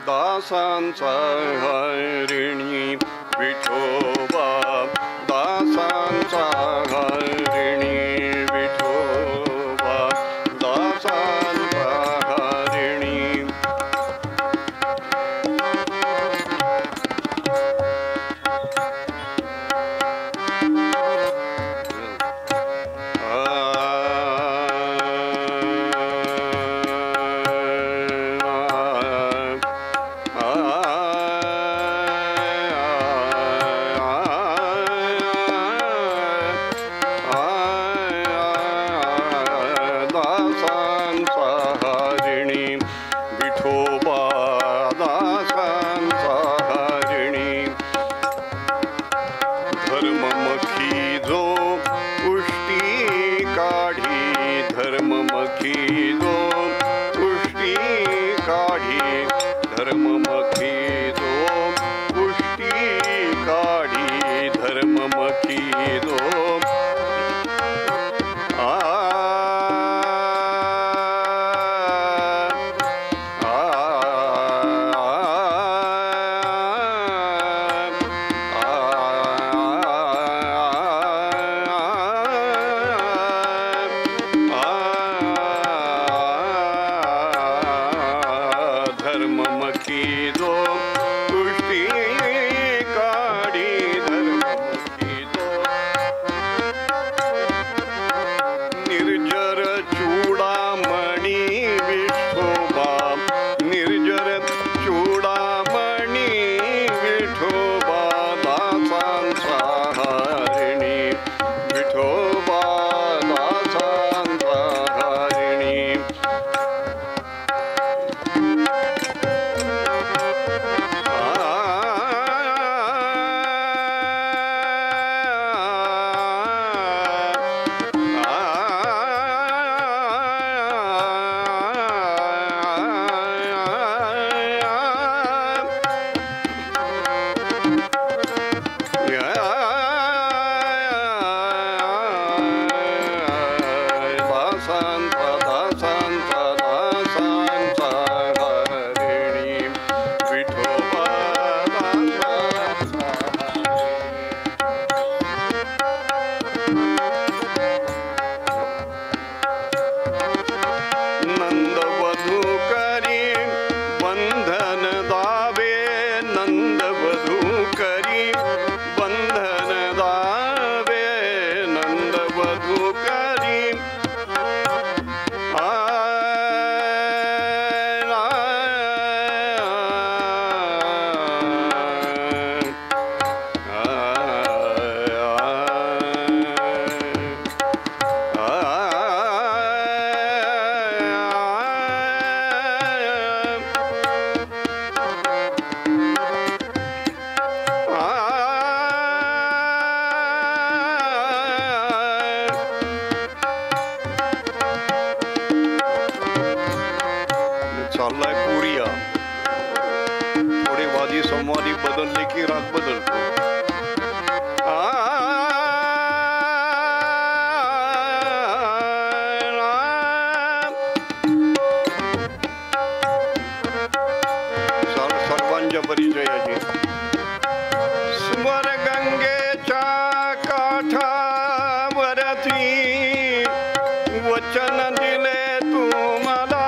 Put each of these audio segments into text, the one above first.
दासांचा हरिणी विठोबा, दासांचा हरिणी विठोबा, दासांचा हरिणी. धर्ममखी जो पुष्टी काढी धर्ममखी जो धर्ममखी जो पुष्टी काढी धर्ममखी जो निर्जर चूडामणी विठोबा निर्जर चूडामणी विठोबा दासांचा हरिणी विठोबा दासांचा हरिणी नंदवधू करी बंधन दावे नंदवधू करी बंधन दावे नंदवधू करी चाललाय पुरिया थोडे वादी संवादी बदलले की राग बदलतो सर्वांच्या परिचयाची स्वर गंगेच्या काठावरती वचन दिले तुम्हाला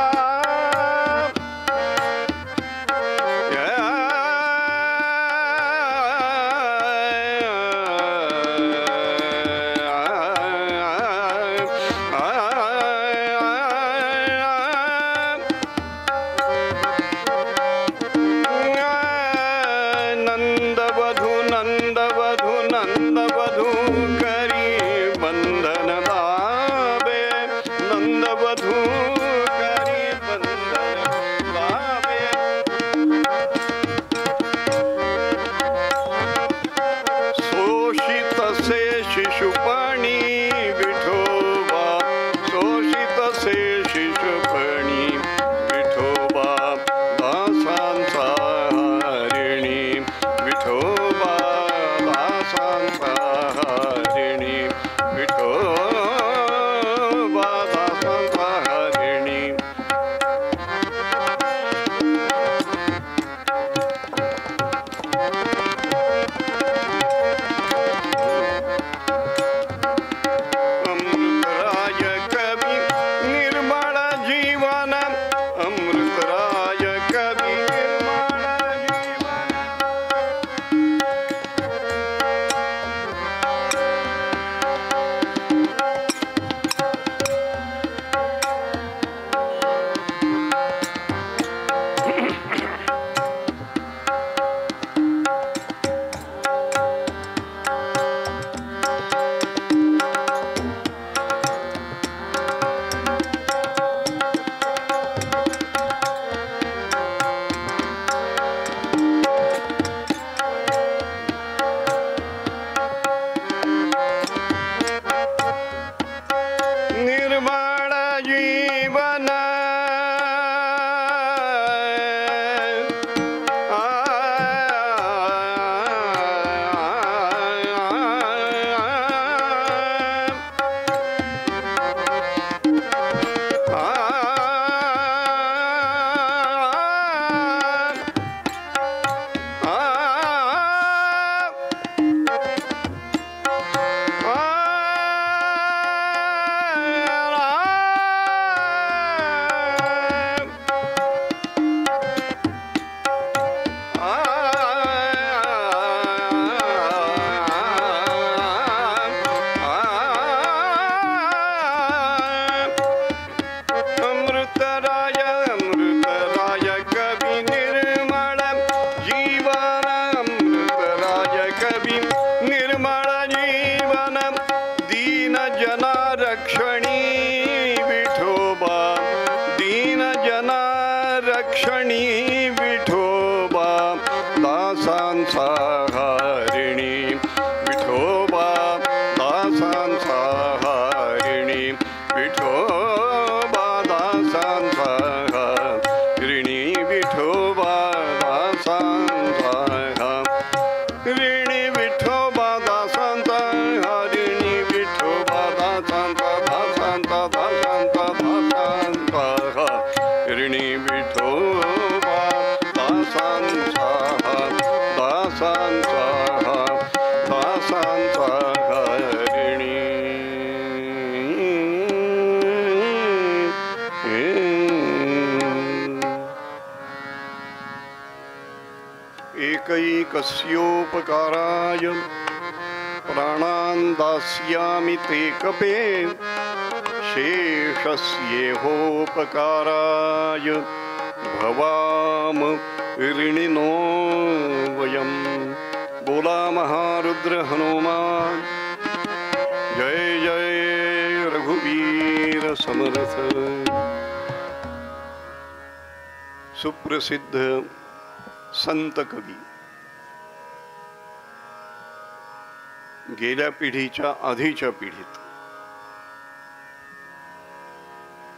रक्षणी विठोबा दासांचा हारिणी विठोबा दासांचा हारिणी विठोबा दासांचा हारिणी विठोबा दासांचा हारिणी विठोबा दासांचा हारिणी विठोबा दासांचा दासांचा दासांचा दासांचा हारिणी विठोबा दासांचा दासांचा दासांचा हारिणी एकैकस्योपकाराय प्राणान् दास्यामि ते कपे शेषस्येहोपकाराय भवाम ऋणिनो वयम्। बोला महारुद्र हनुमान जय जय रघुवीर समर्थ। सुप्रसिद्ध संत कवी गेल्या पिढीच्या आधीच्या पिढीत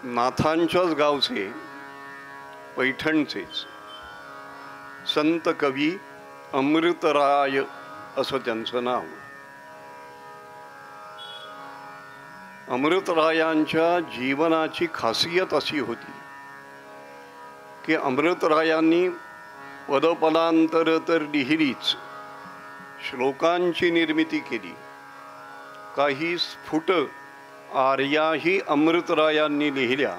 नाथांच्याच गावचे पैठणचेच संत कवी अमृतराय असं त्यांचं नाव। अमृतरायांच्या जीवनाची खासियत अशी होती की अमृतरायांनी पदपदांतर तर लिहिलीच, श्लोकांची निर्मिती केली, काही स्फुट आर्याही अमृतरायांनी लिहिल्या।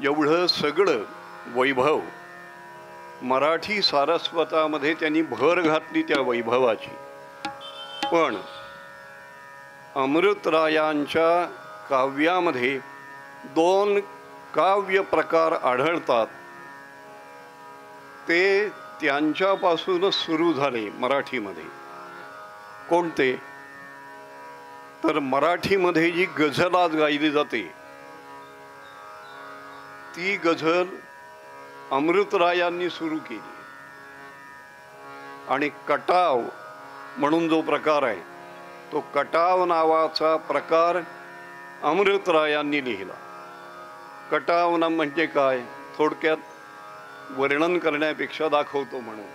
एवढं सगळं वैभव मराठी सारस्वतामध्ये त्यांनी भर घातली त्या वैभवाची। पण अमृतरायांच्या काव्यामध्ये दोन काव्य प्रकार आढळतात, ते त्यांच्यापासूनच सुरू झाले मराठीमध्ये। कोणते तर मराठीमध्ये जी गझल आज गायली जाते ती गझल अमृतरायांनी सुरू केली। आणि कटाव म्हणून जो प्रकार आहे तो कटाव नावाचा प्रकार अमृतरायांनी लिहिला। कटाव ना म्हणजे काय, थोडक्यात वर्णन करण्यापेक्षा दाखवतो म्हणून।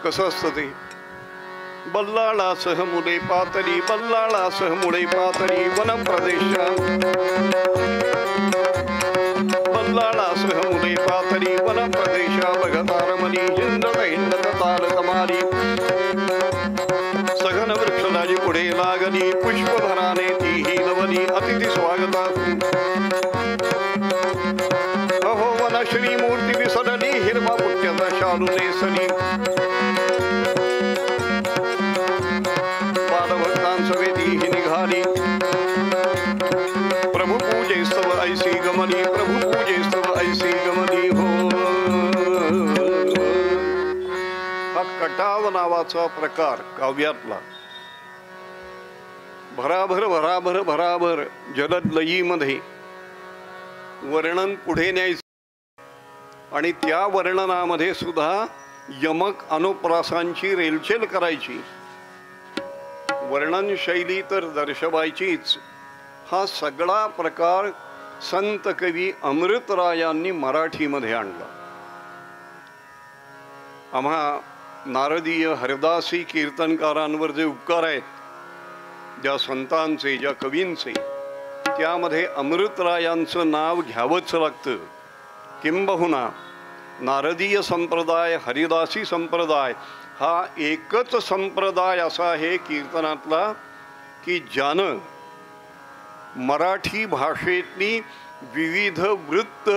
कसं असतं ते, बल्लाळासह मुळे पातळी बल्लाळासह मुळे पातळी वन प्रदेश बल्लाळासह मुळे पातळी वन प्रदेशा बघतारमणी हिंदत हिंदत ताल कमारी सघन वृक्षराजी पुढे लागली पुष्पभराने तीही लवली अतिथी स्वागता अहो वन श्री मूर्ती विसरली हिरवा पुट्याचा शालू नेसली बालभक्तांसवेदी ही निघाली प्रभू पूजे स्तव ऐसी गमनी प्रभू पूजे स्तव ऐसी गमनी हो। हा कटाव नावाचा प्रकार काव्यातला भराभर भराभर भराभर जलद लयीमध्ये वर्णन पुढे न्यायचं आणि त्या वर्णनामध्ये सुद्धा यमक अनुप्रासांची रेलचेल करायची, वर्णन शैली तर दर्शवायचीच। हा सगळा प्रकार संत कवी अमृतरायांनी मराठीमध्ये आणला। आम्हा नारदीय हरदासी कीर्तनकारांवर जे उपकार आहेत ज्या संतांचे ज्या कवींचे, त्यामध्ये अमृतरायांचं नाव घ्यावंच लागतं। किंबहुना नारदीय संप्रदाय हरिदासी संप्रदाय हा एकच संप्रदाय असा आहे कीर्तनातला की ज्यानं मराठी भाषेतली विविध वृत्त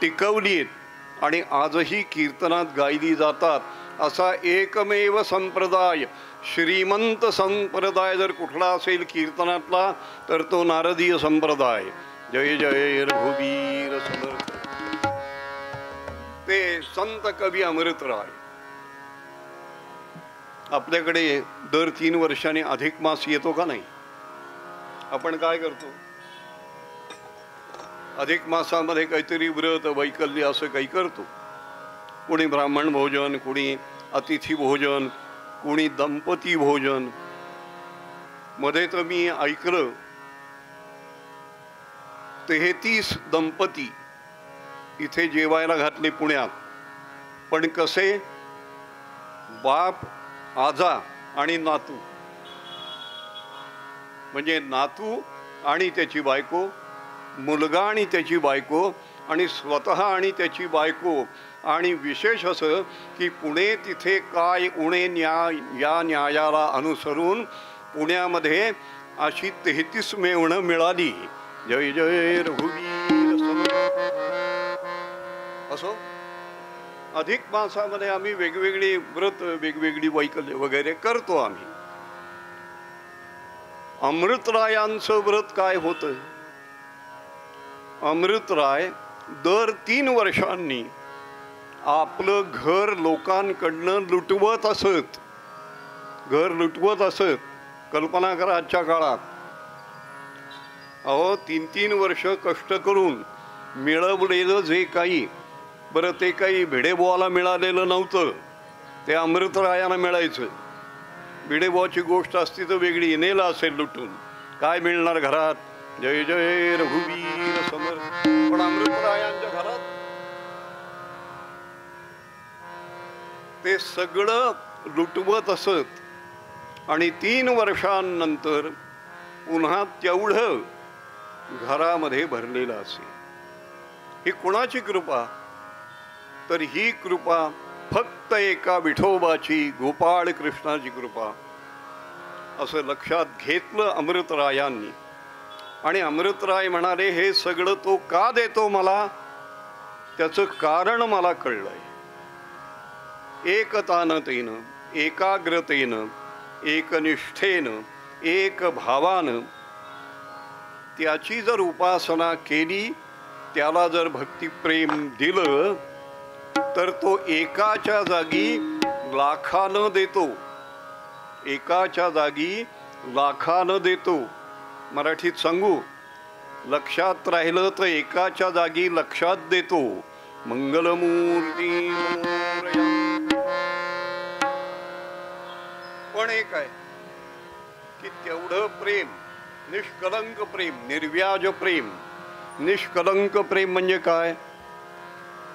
टिकवलीत आणि आजही कीर्तनात गायली जातात असा एकमेव संप्रदाय, श्रीमंत संप्रदाय जर कुठला असेल कीर्तनातला तर तो नारदीय संप्रदाय। जय जय रघुवीर समर्थ। ते संत कवी अमृतराय आपल्याकडे दर 3 वर्षांनी अधिक मास येतो का नाही? आपण काय करतो, अधिक मासामध्ये काहीतरी व्रत वैकल्य असं काही करतो. कोणी ब्राह्मण भोजन, कोणी अतिथी भोजन, कोणी दंपती भोजन. मध्ये तर मी ऐकलं 33 दंपती इथे जेवायला घातले पुण्यात. पण कसे? बाप, आजा आणि नातू. म्हणजे नातू आणि त्याची बायको, मुलगा आणि त्याची बायको, आणि स्वतः आणि त्याची बायको. आणि विशेष असं की पुणे तिथे काय उणे न्याय या न्यायाला अनुसरून पुण्यामध्ये अशी 33 मेवणं मिळाली. जय जय रघुवीर असो. अधिक मासामध्ये आम्ही वेगवेगळी व्रत, वेगवेगळी वैकल्य वगैरे करतो आम्ही. अमृतरायांचं व्रत काय होतं? अमृतराय दर 3 वर्षांनी आपलं घर लोकांकडनं लुटवत असत. घर लुटवत असत. कल्पना करा आजच्या काळात. अहो 3-3 वर्ष कष्ट करून मिळवलेलं जे काही, बरं ते काही भिडेबुवाला मिळालेलं नव्हतं, ते अमृतरायांना मिळायचं. भिडेबुवाची गोष्ट असती तर वेगळी, नेलं असेल लुटून, काय मिळणार घरात? जय जय रघुवीर समर्थ. पण अमृतरायांच्या घरात ते सगळं लुटवत असत. आणि 3 वर्षांनंतर पुन्हा तेवढं घरामध्ये भरलेलं असे. ही कुणाची कृपा? तर ही कृपा फक्त एका विठोबाची, गोपाळ कृष्णाची कृपा, असं लक्षात घेतलं अमृतरायांनी. आणि अमृतराय म्हणाले, हे सगळं तो का देतो मला? त्याचं कारण मला कळलंय. एकतानतेनं, एकाग्रतेनं, एकनिष्ठेनं, एक भावानं त्याची जर उपासना केली, त्याला जर भक्तिप्रेम दिलं, तर तो एकाच्या जागी लाखानं देतो. एकाच्या जागी लाखानं देतो. मराठीत सांगू, लक्षात राहिलं तर एकाच्या जागी लक्षात देतो. मंगलमूर्ती मोरया. पण एक आहे की तेवढं प्रेम, निष्कलंक प्रेम, निर्व्याज प्रेम. निष्कलंक प्रेम म्हणजे काय?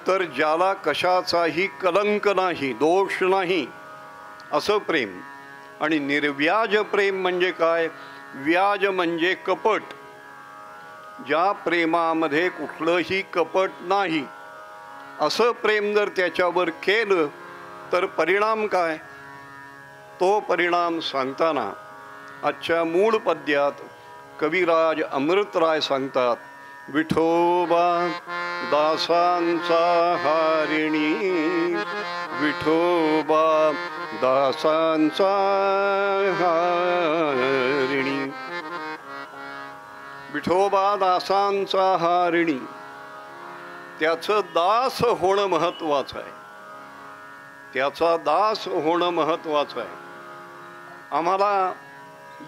तर ज्याला कशाचाही कलंक नाही, दोष नाही, असं प्रेम. आणि निर्व्याज प्रेम म्हणजे काय? व्याज म्हणजे कपट. ज्या प्रेमामध्ये कुठलंही कपट नाही, असं प्रेम जर त्याच्यावर केलं तर परिणाम काय? तो परिणाम सांगताना आजच्या मूळ पद्यात कविराज अमृतराय सांगतात, विठोबा दासांचा हारिणी, विठोबा दासांचा हारिणी. विठोबा दासांचा हारिणी. त्याचं दास होणं महत्वाचं आहे. त्याचा दास होणं महत्वाचं आहे. आम्हाला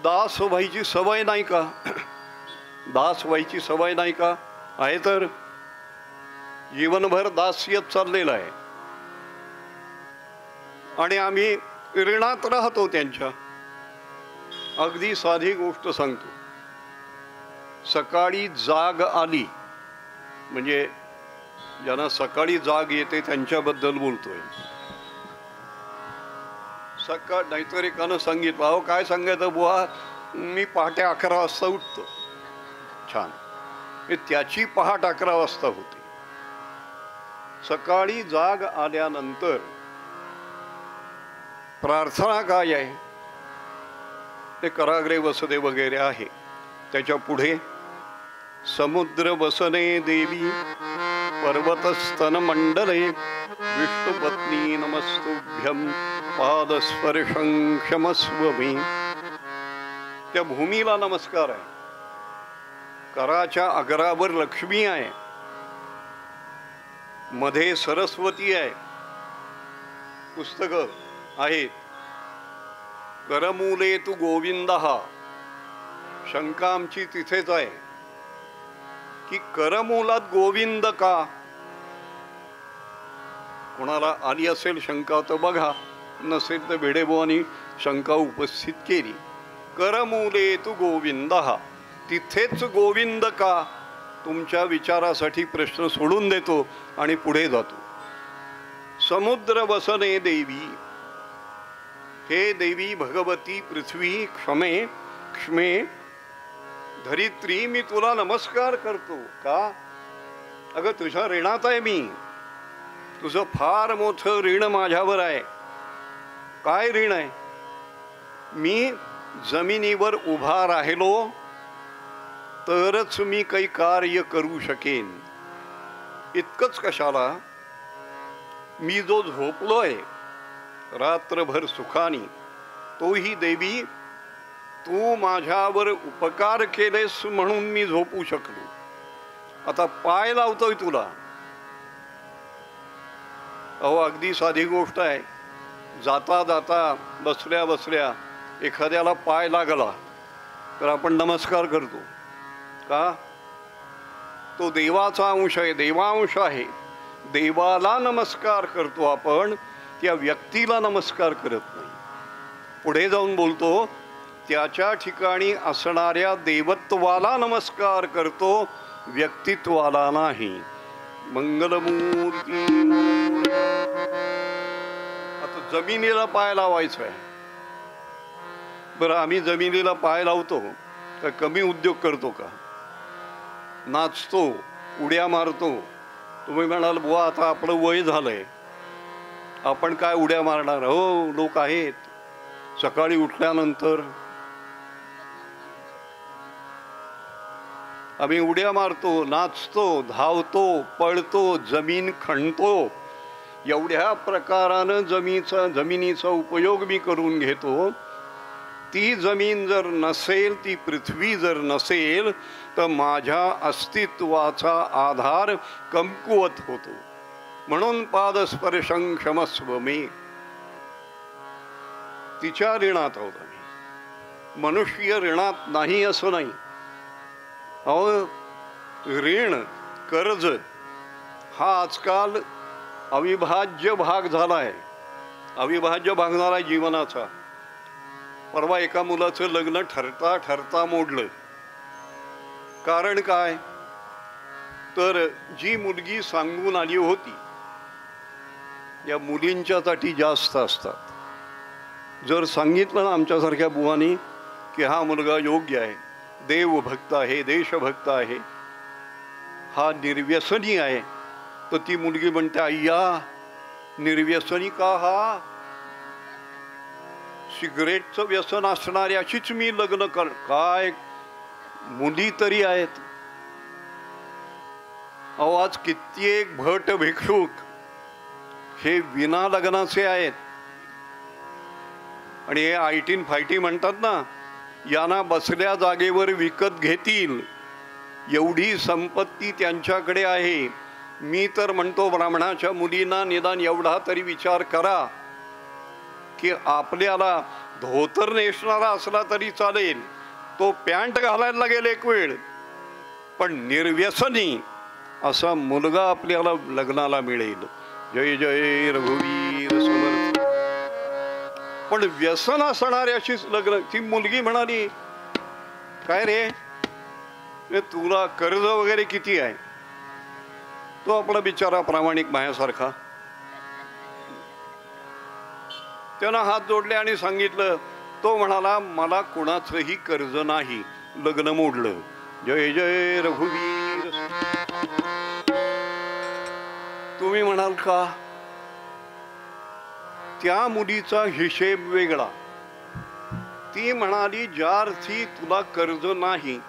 दास व्हायची सवय नाही का? दास व्हायची सवय नाही का? आहे तर जीवनभर दास्यत चाललेलं आहे. आणि आम्ही ऋणात राहतो त्यांच्या. अगदी साधी गोष्ट सांगतो. सकाळी जाग आली म्हणजे ज्यांना सकाळी जाग येते त्यांच्याबद्दल बोलतोय. सकाळ नाहीतर एकानं सांगितलं, अहो काय सांगायचं बुवा, मी पहाटे 11 वाजता उठतो. छान. त्याची पहाट 11 वाजता होती. सकाळी जाग आल्यानंतर प्रार्थना काय आहे? ते कराग्रे वसदे वगैरे आहे. त्याच्या पुढे समुद्र वसने देवी पर्वतस्तन मंडले विष्णुपत्नी नमस्तुभ्यं पादस्पर्शं क्षमस्व मे. त्या भूमीला नमस्कार आहे. कराच्या अग्रावर लक्ष्मी आहे, मध्ये सरस्वती आहे. पुस्तकं आहेत. करमूले तू गोविंद, शंका आमची तिथेच आहे की करमूलात गोविंद का. कोणाला आली असेल शंका तर बघा, नसेल तर भिडेबुवांनी शंका उपस्थित केली. करमूले तू गोविंद हा, तिथेच गोविंद का. तुमच्या विचारासाठी प्रश्न सोडून देतो आणि पुढे जातो. समुद्र वसने देवी, हे देवी भगवती पृथ्वी क्षमे क्ष्मे धरित्री, मी तुला नमस्कार करतो. का? अगं तुझ्या ऋणात आहे मी. तुझं फार मोठं ऋण माझ्यावर आहे. काय ऋण आहे? मी जमिनीवर उभा राहिलो तरच मी काही कार्य करू शकेन. इतकंच कशाला, मी जो झोपलोय रात्रभर सुखानी, तोही देवी तू माझ्यावर उपकार केलेस म्हणून मी झोपू शकलो. आता पाय लावतोय तुला. अहो अगदी साधी गोष्ट आहे. जाता जाता बसल्या बसल्या एखाद्याला पाय लागला तर आपण नमस्कार करतो. का? तो देवाचा अंश आहे, देवांश आहे. देवाला नमस्कार करतो आपण, त्या व्यक्तीला नमस्कार करत नाही. पुढे जाऊन बोलतो, त्याच्या ठिकाणी असणाऱ्या देवत्वाला नमस्कार करतो, व्यक्तित्वाला नाही. मंगलमूर्ती. आता जमिनीला पाय लावायचा आहे. बरं, आम्ही जमिनीला पाय लावतो तर कमी उद्योग करतो का? नाचतो, उड्या मारतो. तुम्ही म्हणाल बुवा आता आपलं वय झालंय, आपण काय उड्या मारणार. हो, लोक आहेत सकाळी उठल्यानंतर आम्ही उड्या मारतो, नाचतो, धावतो, पळतो, जमीन खणतो. एवढ्या प्रकारानं जमिनीचा उपयोग मी करून घेतो. ती जमीन जर नसेल, ती पृथ्वी जर नसेल तर माझ्या अस्तित्वाचा आधार कमकुवत होतो. म्हणून पादस्पर्शं क्षमस्व मे. तिच्या ऋणात आहोत आम्ही. मनुष्य ऋणात नाही असं नाही. अहो ऋण, कर्ज हा आजकाल अविभाज्य भाग झालाय. अविभाज्य भाग झालाय जीवनाचा. परवा एका मुलाचं लग्न ठरता ठरता मोडलं. कारण काय? तर जी मुलगी सांगून आली होती, या मुलींच्यासाठी जास्त असतात. जर सांगितलं ना आमच्यासारख्या बुवानी की हा मुलगा योग्य आहे, देवभक्त आहे, देशभक्त आहे, हा निर्व्यसनी आहे, तर ती मुलगी म्हणते अय्या निर्व्यसनी का? हा सिगरेटचं व्यसन असणाऱ्याशीच मी लग्न कर. काय मुली तरी आहेत. अहो आज कित्येक भट भिक्षुक हे विना लग्नाचे आहेत. आणि हे आयटीन फायटी म्हणतात ना, यांना बसल्या जागेवर विकत घेतील एवढी संपत्ती त्यांच्याकडे आहे. मी तर म्हणतो ब्राह्मणाच्या मुलींना निदान एवढा तरी विचार करा की आपल्याला धोतर नेसणारा असला तरी चालेल, तो पॅन्ट घालायला लागेल एक वेळ, पण निर्व्यसनी असा मुलगा आपल्याला लग्नाला मिळेल. जय जय रघुवीर समर्थ. पण व्यसन असणाऱ्याशीच लग्न. ती मुलगी म्हणाली काय रे, तुला कर्ज वगैरे किती आहे? तो आपला बिचारा प्रामाणिक माझ्यासारखा त्यानं हात जोडले आणि सांगितलं. तो म्हणाला मला कोणाचंही कर्ज नाही, लग्न मोडलं. जय जय रघुवीर. तुम्ही म्हणाल का? त्या मुलीचा हिशेब वेगळा. ती म्हणाली ज्या अर्थी तुला कर्ज नाही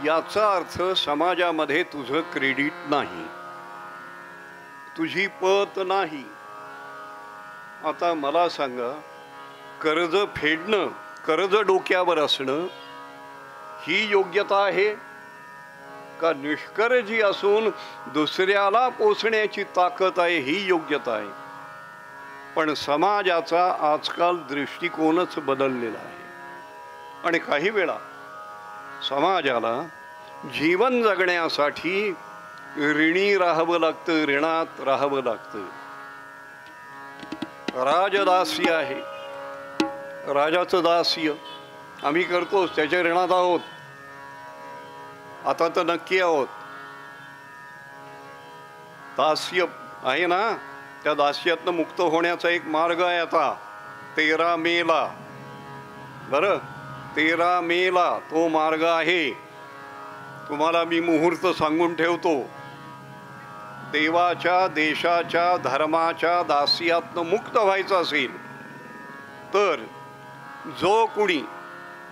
याचा अर्थ समाजामध्ये तुझं क्रेडिट नाही, तुझी पत नाही. आता मला सांगा, कर्ज फेडणं, कर्ज डोक्यावर असणं ही योग्यता आहे का? निष्कर्जी असून दुसऱ्याला पोसण्याची ताकद आहे ही योग्यता आहे. पण समाजाचा आजकाल दृष्टिकोनच बदललेला आहे. आणि काही वेळा समाजाला जीवन जगण्यासाठी ऋणी राहावं लागतं, ऋणात राहावं लागतं. राजदास्य आहे, राजाचं दास्य आम्ही करतोच, त्याच्या ऋणात आहोत. आता तर नक्की आहोत. दास्य आहे ना, त्या दास्यातनं मुक्त होण्याचा एक मार्ग आहे. आता 13 मेला, बरं 13 मेला तो मार्ग आहे. तुम्हाला मी मुहूर्त सांगून ठेवतो. देवाच्या, देशाच्या, धर्माच्या दास्यातनं मुक्त व्हायचं असेल तर जो कुणी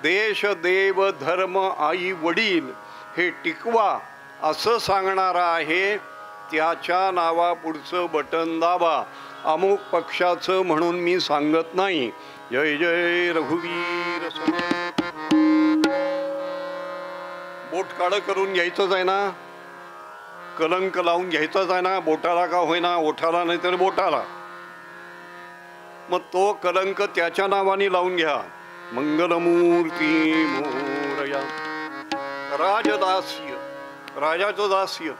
देश, देव, धर्म, आई, वडील हे टिकवा असं सांगणारा आहे, त्याच्या नावापुढचं बटन दाबा. अमुक पक्षाचं म्हणून मी सांगत नाही. जय जय रघुवीर. बोट काळं करून घ्यायचंच आहे ना, कलंक लावून घ्यायचाच आहे ना, बोटाला का होईना, ओठाला नाही तर बोटाला. मग तो कलंक त्याच्या नावाने लावून घ्या. मंगलमूर्ती मोरया. राजदास्य, राजाचं दास्य.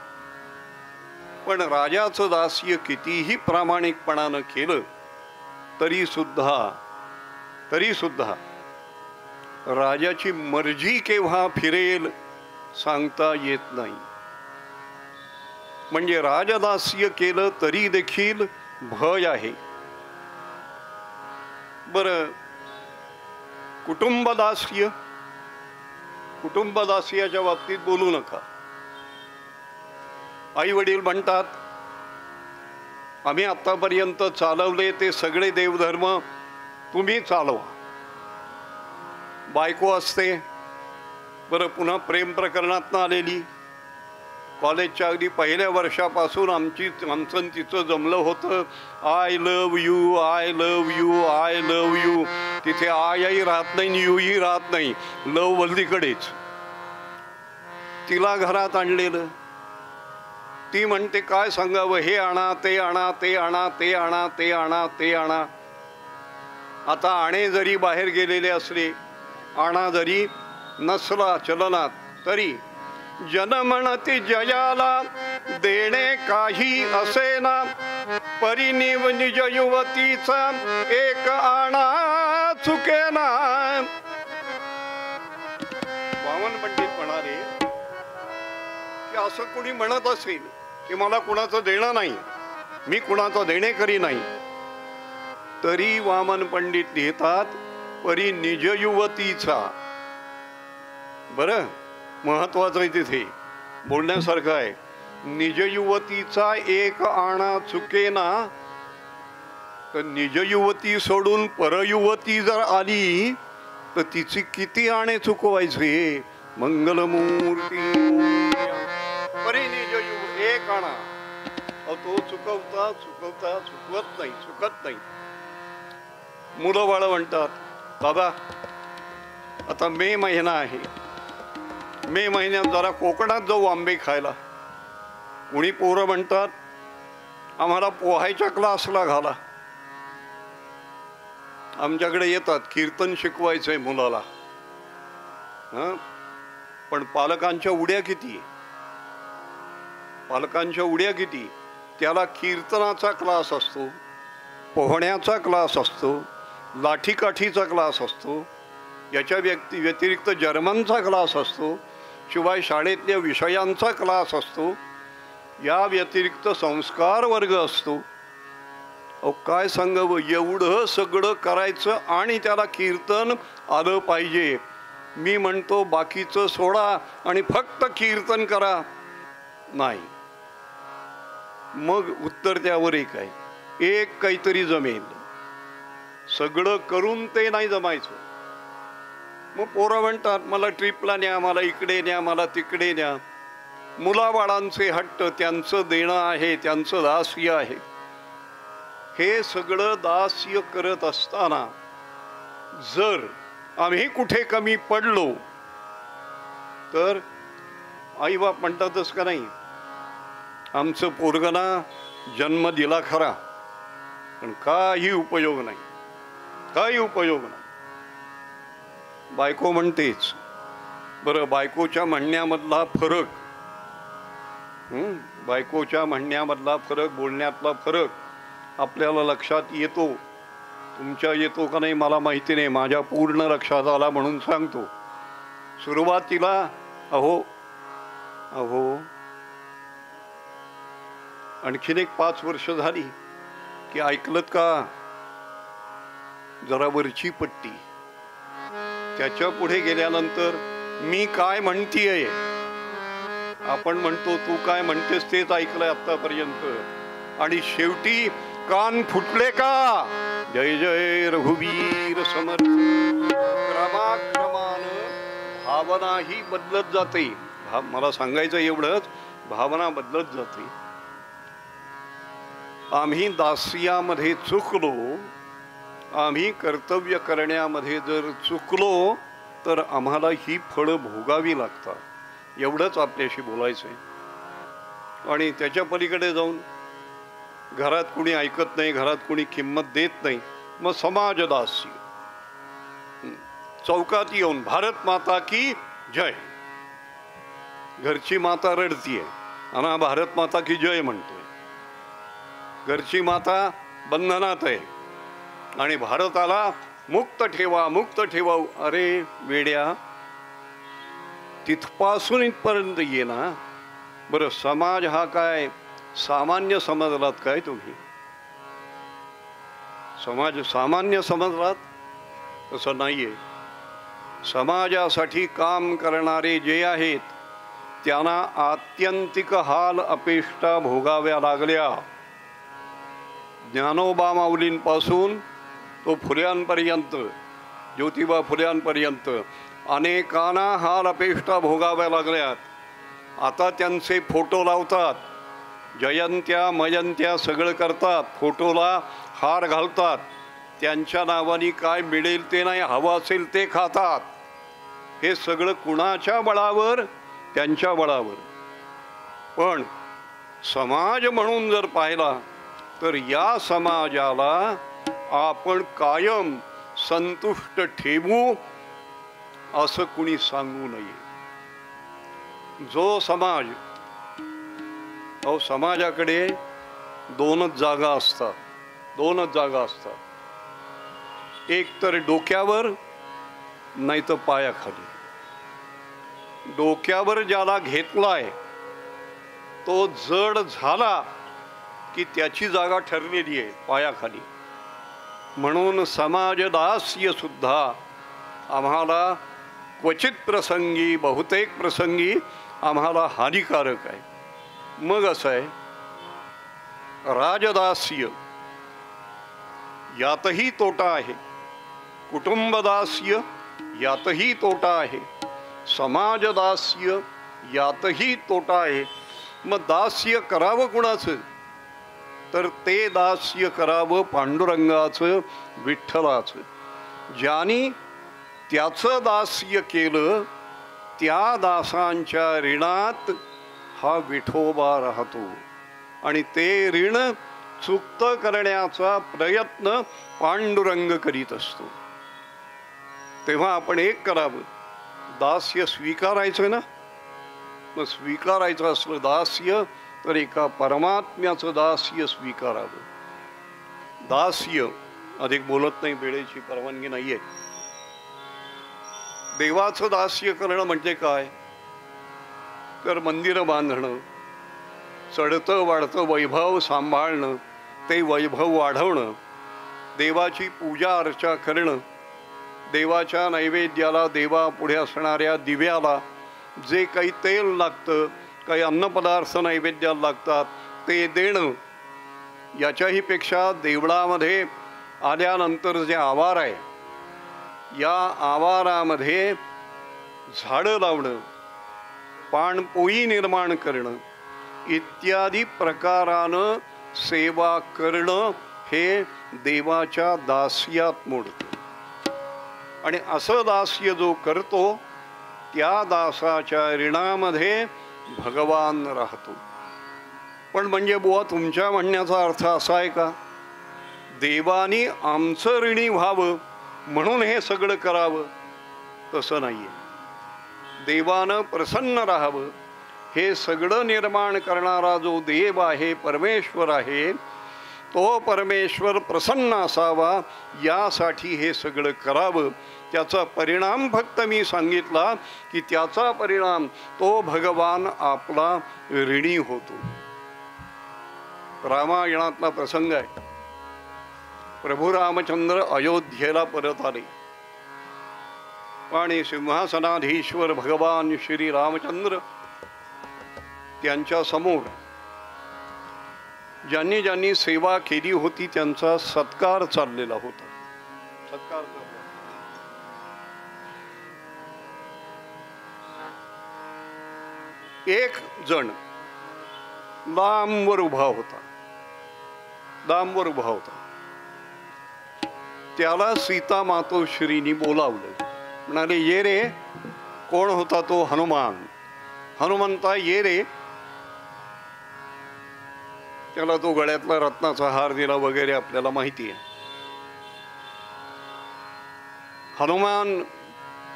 पण राजाचं दास्य कितीही प्रामाणिकपणानं केलं तरी सुद्धा राजाची मर्जी केव्हा फिरेल सांगता येत नाही. म्हणजे राजदास्य केलं तरी देखील भय आहे. बरं, कुटुंबदास्याच्या बाबतीत बोलू नका. आई वडील म्हणतात आम्ही आतापर्यंत चालवले ते सगळे देवधर्म तुम्ही चालवा. बायको असते, बरं पुन्हा प्रेम प्रकरणातनं आलेली, कॉलेजच्या अगदी पहिल्या वर्षापासून आमचं तिचं जमलं होतं. I love you, I love you, I love you. तिथे आयही राहत नाही, यूही राहत नाही, लव वल्लीकडेच. तिला घरात आणलेलं, ती म्हणते काय सांगावं, हे आणा, ते आणा, ते आणा, ते आणा, ते आणा, ते आणा. आता आणे जरी बाहेर गेलेले असले, आणा जरी नसला चलनात, तरी जनमणती जयाला देणे काही असेना, परिनिव निज युवतीचा एक आणा चुकेना. वामन पंडित म्हणाले की असं कोणी म्हणत असेल की मला कुणाचं देणं नाही, मी कुणाचं देणेकरी नाही, तरी वामन पंडित लिहितात परी निज युवतीचा. बरं, महत्वाचं आहे, तिथे बोलण्यासारखं आहे. निज युवतीचा एक आणा चुकेना. तर निज युवती सोडून परयुवती जर आली तर तिची किती आणे चुकवायचे. मंगलमूर्ती परी निज एक आणा. तो चुकवत नाही. मुलं बाळ म्हणतात बाबा आता मे महिना आहे, मे महिन्यात जरा कोकणात जाऊ आंबे खायला. कुणी पोरं म्हणतात आम्हाला पोहायच्या क्लासला घाला. आमच्याकडे येतात, कीर्तन शिकवायचंय मुलाला. पण पालकांच्या उड्या किती. त्याला कीर्तनाचा क्लास असतो, पोहण्याचा क्लास असतो, लाठीकाठीचा क्लास असतो, याच्या व्यतिरिक्त जर्मनचा क्लास असतो, शिवाय शाळेतल्या विषयांचा क्लास असतो, या व्यतिरिक्त संस्कार वर्ग असतो. काय सांगावं, एवढं सगळं करायचं आणि त्याला कीर्तन आलं पाहिजे. मी म्हणतो बाकीचं सोडा आणि फक्त कीर्तन करा. नाही, मग उत्तर त्यावर एक आहे, एक काहीतरी जमेल. सगळं करून ते नाही जमायचं. मग पोरं म्हणतात मला ट्रिपला न्या, मला इकडे न्या, मला तिकडे न्या. मुलाबाळांचे हट्ट, त्यांचं देणं आहे, त्यांचं दास्य आहे. हे सगळं दास्य करत असताना जर आम्ही कुठे कमी पडलो तर आईबाप म्हणतातच का नाही, आमचं पोरगना जन्म दिला खरा पण काही उपयोग नाही. बायको म्हणतेच बरं, बायकोच्या म्हणण्यामधला फरक, बायकोच्या म्हणण्यामधला फरक, बोलण्यातला फरक आपल्याला लक्षात येतो. तुमच्या येतो का नाही मला माहिती नाही, माझ्या पूर्ण लक्षात आला म्हणून सांगतो. सुरुवातीला अहो अहो आणखीन एक 5 वर्ष झाली की ऐकलत का, जरा वरची पट्टी. त्याच्या पुढे गेल्यानंतर मी काय म्हणतीये, आपण म्हणतो तू काय म्हणतेस तेच ऐकलंय आतापर्यंत. आणि शेवटी कान फुटले का, जय जय रघुवीर समर्थ. क्रमाक्रमानं भावना ही बदलत जाते. मला सांगायचं एवढंच, भावना बदलत जाते. आम्ही दास्यामध्ये चुकलो, आम्ही कर्तव्य करण्यामध्ये जर चुकलो तर आम्हाला ही फळं भोगावी लागतात. एवढंच आपल्याशी बोलायचं आहे. आणि त्याच्या पलीकडे जाऊन घरात कुणी ऐकत नाही, घरात कुणी किंमत देत नाही, मग समाजदास्य. चौकात येऊन भारत माता की जय, घरची माता रडतीये आणि भारत माता की जय म्हणतोय. घरची माता बंधनात आहे आणि भारताला मुक्त ठेवा, मुक्त ठेवा. अरे वेड्या, तिथपासून इथपर्यंत ये ना. बरं, समाज हा काय सामान्य समजलात काय तुम्ही? समाज सामान्य समजलात? तसं नाहीये. समाजासाठी काम करणारे जे आहेत त्यांना आत्यंतिक हाल अपेष्टा भोगाव्या लागल्या. ज्ञानोबा माऊलींपासून तो फुल्यांपर्यंत, ज्योतिबा फुल्यांपर्यंत अनेकांना हाल अपेष्टा भोगाव्या लागल्यात. आता त्यांचे फोटो लावतात, जयंत्या मयंत्या सगळं करतात, फोटोला हार घालतात. त्यांच्या नावाने काय मिळेल ते नाही, हवं असेल ते खातात. हे सगळं कुणाच्या बळावर? त्यांच्या बळावर. पण समाज म्हणून जर पाहिला तर या समाजाला आपण कायम संतुष्ट ठेवू असं कुणी सांगू नये. जो समाज, अहो समाजाकडे दोनच जागा असतात, दोनच जागा असतात. एक तर डोक्यावर, नाही तर पायाखाली. डोक्यावर ज्याला घेतलाय तो जड झाला की त्याची जागा ठरलेली आहे पायाखाली. म्हणून समाजदास्य सुद्धा आम्हाला क्वचित प्रसंगी, बहुतेक प्रसंगी आम्हाला हानिकारक आहे. मग असं आहे, राजदास्य यातही तोटा आहे, कुटुंबदास्य यातही तोटा आहे, समाजदास्य यातही तोटा आहे. मग दास्य करावं कुणाचं? तर ते दास्य करावं पांडुरंगाचं, विठ्ठलाचं. ज्यानी त्याचं दास्य केलं त्या दासांच्या ऋणात हा विठोबा राहतो आणि ते ऋण चुक्त करण्याचा प्रयत्न पांडुरंग करीत असतो. तेव्हा आपण एक करावं, दास्य स्वीकारायचं ना. मग स्वीकारायचं असलं दास्य तर एका परमात्म्याचं दास्य स्वीकारावं. दास्य, अधिक बोलत नाही, वेळेची परवानगी नाहीये. देवाचं दास्य करणं म्हणजे काय? तर मंदिरं बांधणं, चढतं वाढतं वैभव सांभाळणं, ते वैभव वाढवणं, देवाची पूजा अर्चा करणं, देवाच्या नैवेद्याला, देवापुढे असणाऱ्या दिव्याला जे काही तेल लागतं, काही अन्नपदार्थ नैवेद्याला लागतात ते देणं. याच्याही पेक्षा देवळामध्ये आल्यानंतर जे आवार आहे, या आवारामध्ये झाडं लावणं, पाणपोई निर्माण करणं इत्यादी प्रकारानं सेवा करणं हे देवाच्या दास्यात मोडतं. आणि असं दास्य जो करतो त्या दासाच्या ऋणामध्ये भगवान राहतो. पण म्हणजे बुवा तुमच्या म्हणण्याचा अर्थ असा आहे का देवानी आमचं ऋणी व्हावं म्हणून हे सगळं करावं? तसं नाहीये. देवानं प्रसन्न राहावं, हे सगळं निर्माण करणारा जो देव आहे, परमेश्वर आहे, तो परमेश्वर प्रसन्न असावा यासाठी हे सगळं करावं. त्याचा परिणाम फक्त मी सांगितला की त्याचा परिणाम तो भगवान आपला ऋणी होतो. रामायणातला प्रसंग आहे. प्रभू रामचंद्र अयोध्येला परत आले आणि सिंहासनाधीश्वर भगवान श्री रामचंद्र त्यांच्या समोर ज्यांनी ज्यांनी सेवा केली होती त्यांचा सत्कार चाललेला होता. सत्कार एक जण लांबवर उभा होता. लांबवर उभा होता. त्याला सीता मातोश्रीनी बोलावलं. म्हणाले, ये रे. कोण होता तो? हनुमान. हनुमंता, ये रे. त्याला तो गळ्यातला रत्नाचा हार दिला वगैरे आपल्याला माहिती आहे. हनुमान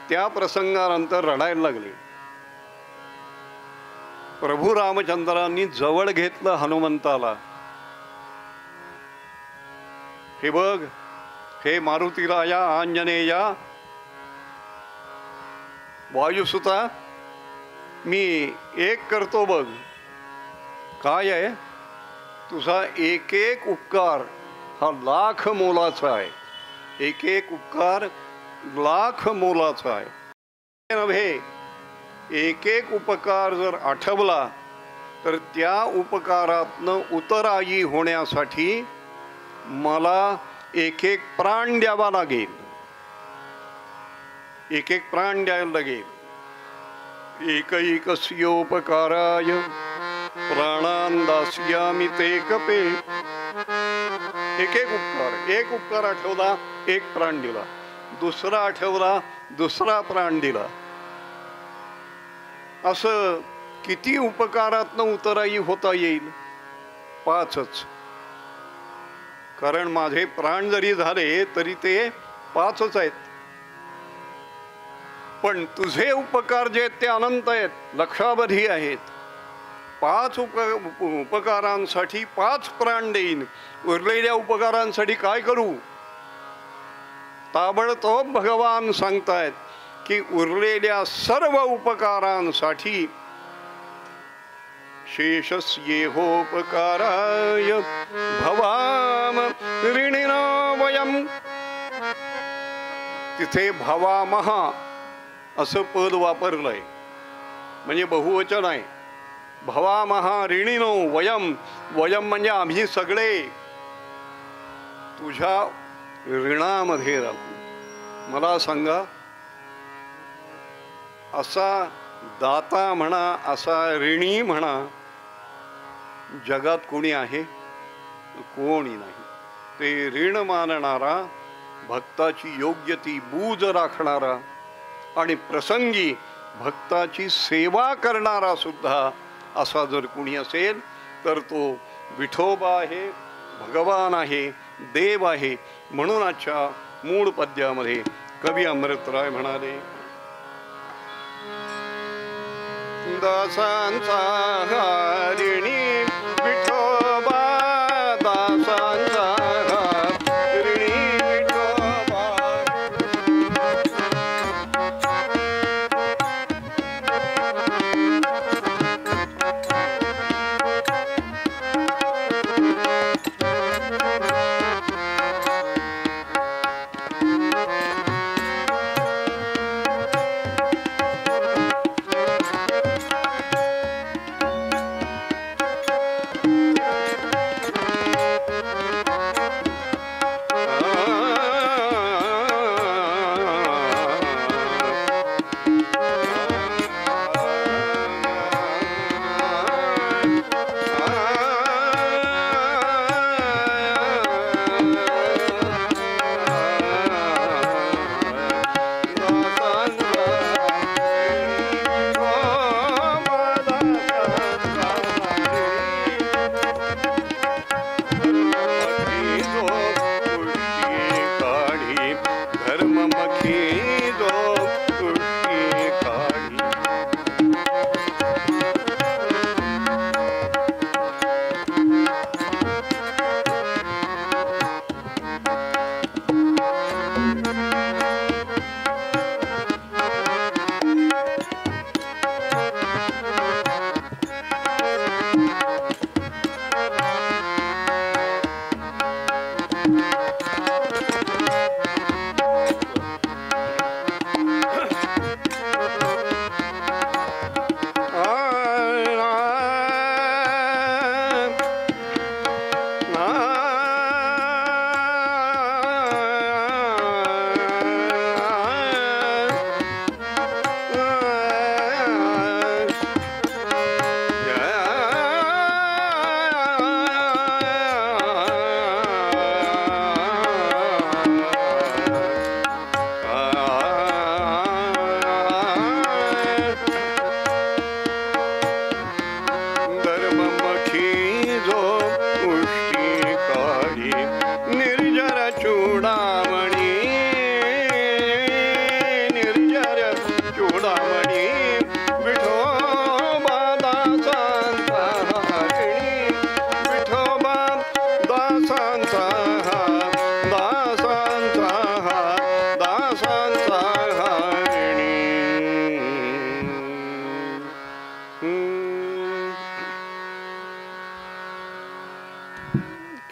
त्या प्रसंगानंतर रडायला लागले. प्रभू रामचंद्रांनी जवळ घेतलं हनुमंताला. हे बघ, हे मारुतीराया, आंजनेया, वायुसुता, मी एक करतो बघ. काय आहे? तुझा एक एक उपकार हा लाख मोलाचा आहे. एक एक उपकार लाख मोलाचा आहे नव्हे. एक एक उपकार जर आठवला तर त्या उपकारातनं उतराई होण्यासाठी मला एक एक प्राण द्यावा लागेल. एक एक प्राण द्यायला लागेल. एकैकस्योपकाराय प्राणान् दास्यामि ते कपे. एक एक उपकार. एक उपकार आठवला, एक प्राण दिला. दुसरा आठवला, दुसरा प्राण दिला. असं किती उपकारातनं उतराई होता येईल? 5च. कारण माझे प्राण जरी झाले तरी ते 5च आहेत. पण तुझे उपकार जे आहेत ते अनंत आहेत, लक्षावधी आहेत. 5 उपकारांसाठी 5 प्राण देईन. उरलेल्या उपकारांसाठी काय करू? ताबडतोब भगवान सांगतायत की उरलेल्या सर्व उपकारांसाठी शेषस्येहोपकाराय भवाम ऋणिना वयम. तिथे भवामः असं पद वापरलंय, म्हणजे बहुवचन आहे. भवामः ऋणिनो वयम. वयम म्हणजे आम्ही सगळे तुझ्या ऋणामध्ये राहू. मला सांगा, असा दाता म्हणा, असा ऋणी म्हणा, जगात कोणी आहे? कोणी नाही. ते ऋण मानणारा, भक्ताची योग्य ती बूज राखणारा आणि प्रसंगी भक्ताची सेवा करणारा सुद्धा असा जर कोणी असेल तर तो विठोबा आहे, भगवान आहे, देव आहे. म्हणून आजच्या मूळ पद्यामध्ये कवी अमृतराय म्हणाले, दासांचा ऋणी विठोबा, दासांचा ऋणी विठोबा.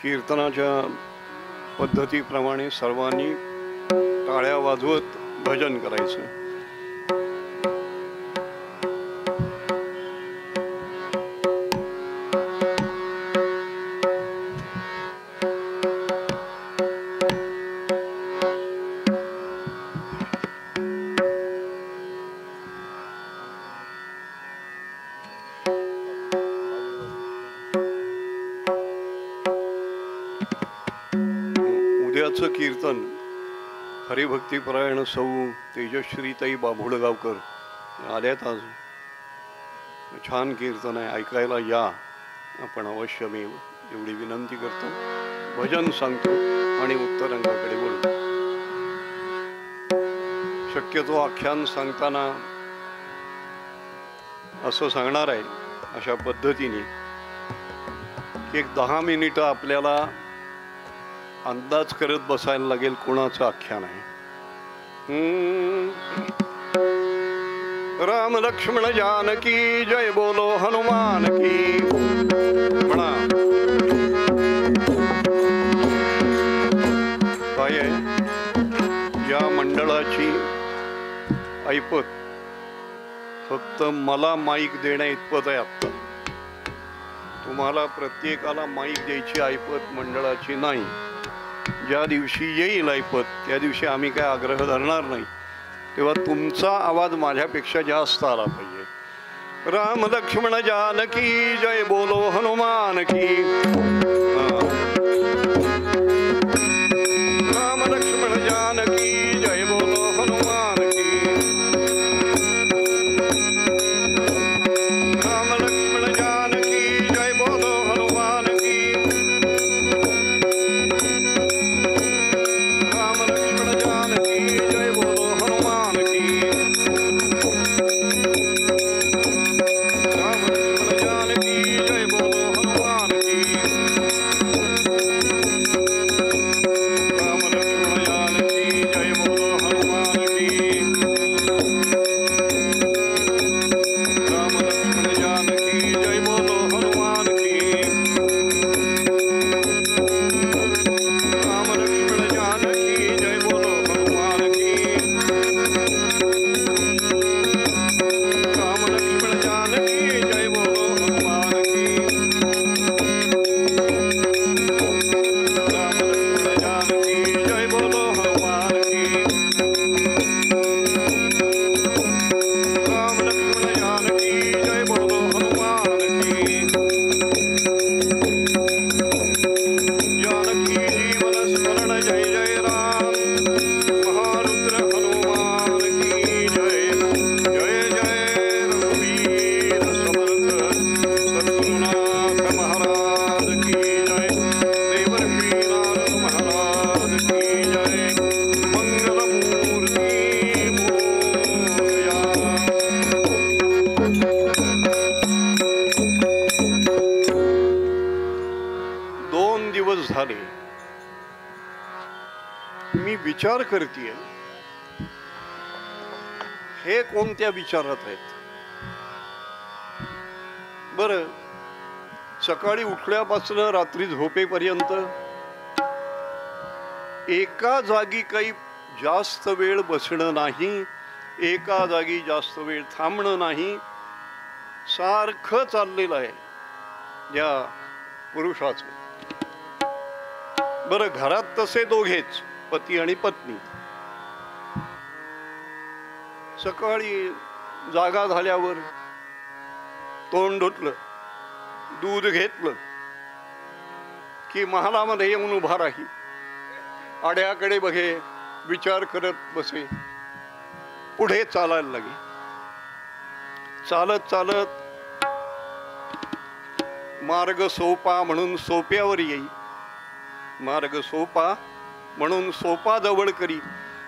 कीर्तनाच्या पद्धतीप्रमाणे सर्वांनी टाळ्या वाजवत भजन करायचं. उद्याचं कीर्तन हरिभक्तीपरायण सौ तेजश्रीताई बाभुळगावकर आल्यात. आज छान कीर्तन आहे, ऐकायला या आपण अवश्यमेव एवढी विनंती करतो. भजन सांगतो आणि उत्तरंगाकडे बोलतो. शक्यतो आख्यान सांगताना असं सांगणार आहे अशा पद्धतीने की एक 10 मिनिटं आपल्याला अंदाज करत बसायला लागेल कोणाचं आख्यान आहे. राम लक्ष्मण जानकी जय बोलो हनुमान की म्हणा. काय या मंडळाची ऐपत फक्त मला माईक देण्या इतपत आहे. आत्ता तुम्हाला प्रत्येकाला माईक द्यायची ऐपत मंडळाची नाही. ज्या दिवशी येईल ऐपत त्या दिवशी आम्ही काय आग्रह धरणार नाही. तेव्हा तुमचा आवाज माझ्यापेक्षा जास्त आला पाहिजे. राम लक्ष्मण जानकी जय बोलो हनुमान की. राम लक्ष्मण जानकी जय बोलो हनुमान की. राम लक्ष्मण जानकी जय बोलो हनुमान की. राम लक्ष्मण जानकी जय बोलो हनुमान की. राम लक्ष्मण जानकी जय बोलो हनुमान की. राम लक्ष्मण जानकी जय बोलो हनुमान की. राम लक्ष्मण जानकी जय बोलो हनुमान की. राम लक्ष्मण जानकी जय बोलो हनुमान की. राम लक्ष्मण जानकी जय बोलो हनुमान की. राम लक्ष्मण जानकी जय बोलो हनुमान की. राम लक्ष्मण जानकी जय बोलो हनुमान की. जानकी जीवन स्मरण जय जय राम. महारुद्र हनुमान की जय. जय जय रघुवीर समर्थ सद्गुरुनाथ महाराज की जय. देवर्षि नारद महाराज की जय. मंगलमूर्ती मोरया. 2 दिवस झाले मी विचार करतीये हे कोणत्या विचारात आहेत. बरं, सकाळी उठल्यापासून रात्री झोपेपर्यंत एका जागी काही जास्त वेळ बसणं नाही, एका जागी जास्त वेळ थांबणं नाही, सारखं चाललेलं आहे या पुरुषाचं. बरं, घरात तसे दोघेच पती आणि पत्नी. सकाळी जागा झाल्यावर तोंड धुतलं, दूध घेतलं की महालामध्ये येऊन उभा राही, आड्याकडे बघे, विचार करत बसे, पुढे चालायला लागे. चालत चालत मार्ग सोपा म्हणून सोप्यावर येई, मार्ग सोपा म्हणून सोपा जवळ करी,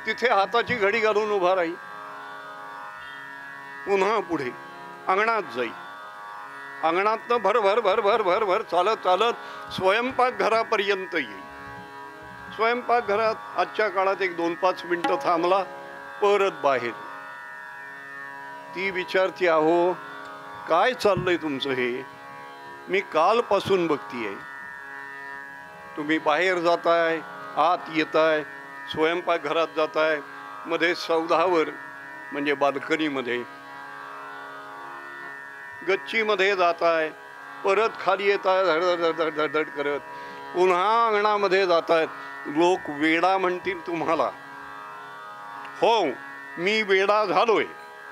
तिथे हाताची घडी घालून उभा राही. पुन्हा पुढे अंगणात जाई, अंगणातनं भर भर भर भर भर भर चालत चालत स्वयंपाक घरापर्यंत येई. स्वयंपाक घरात आजच्या काळात एक 2-5 मिनिटं थांबला, परत बाहेर. ती विचारती, अहो काय चाललंय तुमचं हे? मी कालपासून बघतीये. तुम्ही बाहेर जाताय, आत येताय, स्वयंपाकघरात जाताय, मध्ये सौदावर म्हणजे बाल्कनीमध्ये, गच्चीमध्ये जाताय, परत खाली येताय धडधड धडधड करत, पुन्हा अंगणामध्ये जातायत. लोक वेडा म्हणतील तुम्हाला. हो, मी वेडा झालोय.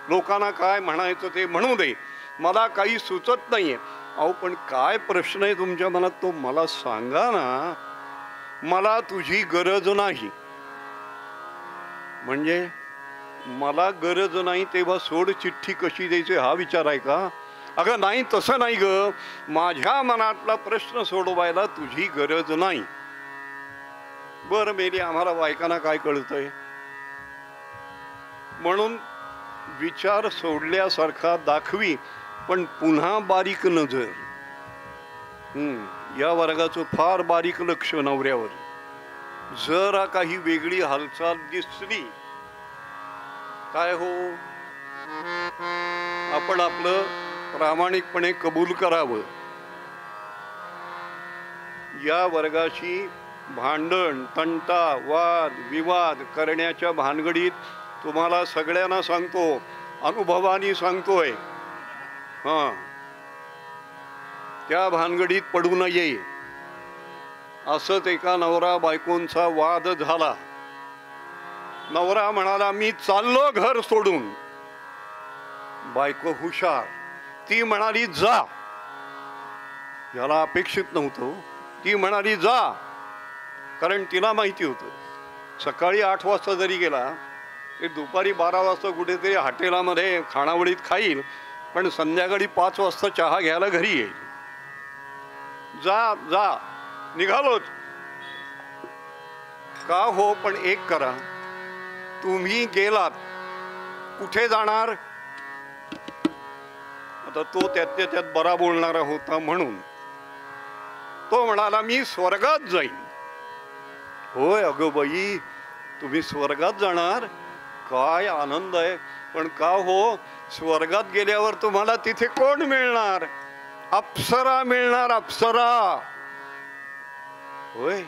लोकांना काय म्हणायचं ते म्हणू दे, मला काही सुचत नाहीये. अहो पण काय प्रश्न आहे तुमच्या मनात तो मला सांगा ना. मला तुझी गरज नाही म्हणजे मला गरज नाही तेव्हा सोड चिठ्ठी कशी द्यायची हा विचार आहे का? अगं नाही, तसं नाही ग. माझ्या मनातला प्रश्न सोडवायला तुझी गरज नाही. बरं मेली, आम्हाला बायकांना काय कळतंय म्हणून विचार सोडल्यासारखा दाखवी, पण पुन्हा बारीक नजर. या वर्गाचं फार बारीक लक्ष नवऱ्यावर. जरा काही वेगळी हालचाल दिसली काय हो, आपण आपलं प्रामाणिकपणे कबूल करावं. या वर्गाशी भांडण, तंटा, वाद विवाद करण्याच्या भानगडीत तुम्हाला सगळ्यांना सांगतो, अनुभवाने सांगतोय, त्या भानगडीत पडू नये. असंच एका नवरा बायकोंचा वाद झाला. नवरा म्हणाला मी चाललो घर सोडून. बायको हुशार, ती म्हणाली जा. याला अपेक्षित नव्हतं. ती म्हणाली जा, कारण तिला माहिती होतं सकाळी 8 वाजता जरी गेला ते दुपारी 12 वाजता कुठेतरी हॉटेलामध्ये खानावळीत खाईल, पण संध्याकाळी 5 वाजता चहा घ्यायला घरी येईल. जा जा, निघालोच. का हो, पण एक करा, तुम्ही गेलात कुठे जाणार? आता तो त्यातल्या त्यात बरा बोलणारा होता म्हणून तो म्हणाला मी स्वर्गात जाईन. होय अगं बाई, तुम्ही स्वर्गात जाणार? काय आनंद आहे. पण का हो, स्वर्गात गेल्यावर तुम्हाला तिथे कोण मिळणार? अप्सरा मिळणार, अप्सरा. होय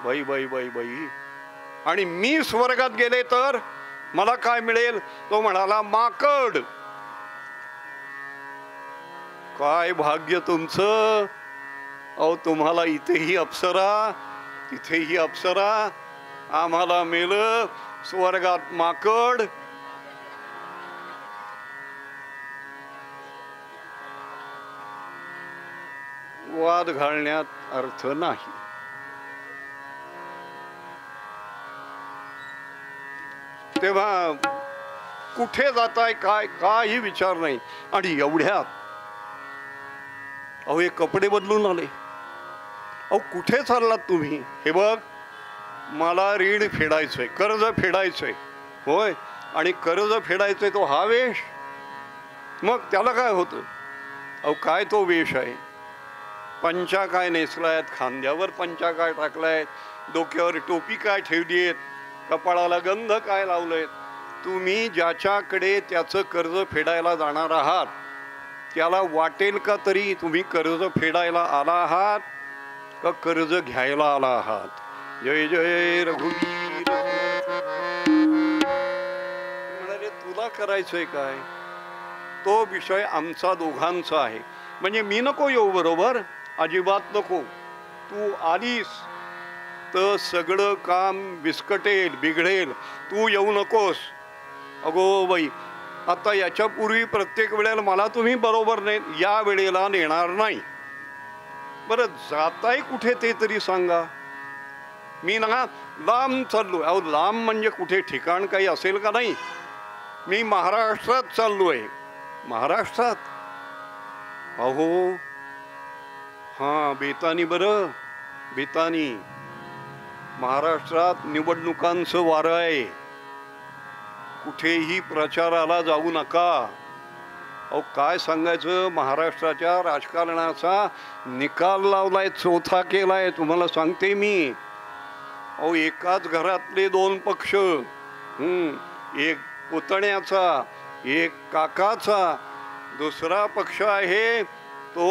बाई बाई बाई बाई. आणि मी स्वर्गात गेले तर मला काय मिळेल? तो म्हणाला माकड. काय भाग्य तुमचं. अहो तुम्हाला इथेही अप्सरा, तिथेही अप्सरा, आम्हाला मेलं स्वर्गात माकड. वाद घालण्यात अर्थ नाही. तेव्हा कुठे जाताय काय काही विचार नाही. आणि एवढ्यात अहो हे कपडे बदलून आले. अहो कुठे चाललात तुम्ही? हे बघ, मला ऋण फेडायचंय, कर्ज फेडायचंय. होय, आणि कर्ज फेडायचंय तो हा वेश? मग त्याला काय होतं? अहो काय तो वेश आहे? पंचा काय नेसलायत, खांद्यावर पंचा काय टाकलाय, डोक्यावर टोपी काय ठेवली आहेत, कपाळाला गंध काय लावलंय? तुम्ही ज्याच्याकडे त्याचं कर्ज फेडायला जाणार आहात त्याला वाटेल का तरी तुम्ही कर्ज फेडायला आला आहात का कर्ज घ्यायला आला आहात? जय जय रघुवीर. म्हणाले तुला करायचंय काय? तो विषय आमचा दोघांचा आहे. म्हणजे मी नको येऊ बरोबर? अजिबात नको. तू आलीस तर सगळं काम विस्कटेल, बिघडेल. तू येऊ नकोस. अगो बाई, आता याच्यापूर्वी प्रत्येक वेळेला मला तुम्ही बरोबर नाही, या वेळेला नेणार नाही. बरं जाताय कुठे ते तरी सांगा. मी ना लांब चाललो. अहो लांब म्हणजे कुठे ठिकाण काही असेल का? नाही, मी महाराष्ट्रात चाललोय. महाराष्ट्रात? अहो हां, बेतानी. बरं बेतानी. महाराष्ट्रात निवडणुकांचं वारं आहे. कुठेही प्रचाराला जाऊ नका. अहो काय सांगायचं, महाराष्ट्राच्या राजकारणाचा निकाल लावलाय, चोथा केलाय, तुम्हाला सांगते मी. अहो एकाच घरातले 2 पक्ष, एक पुतण्याचा एक काकाचा, दुसरा पक्ष आहे तो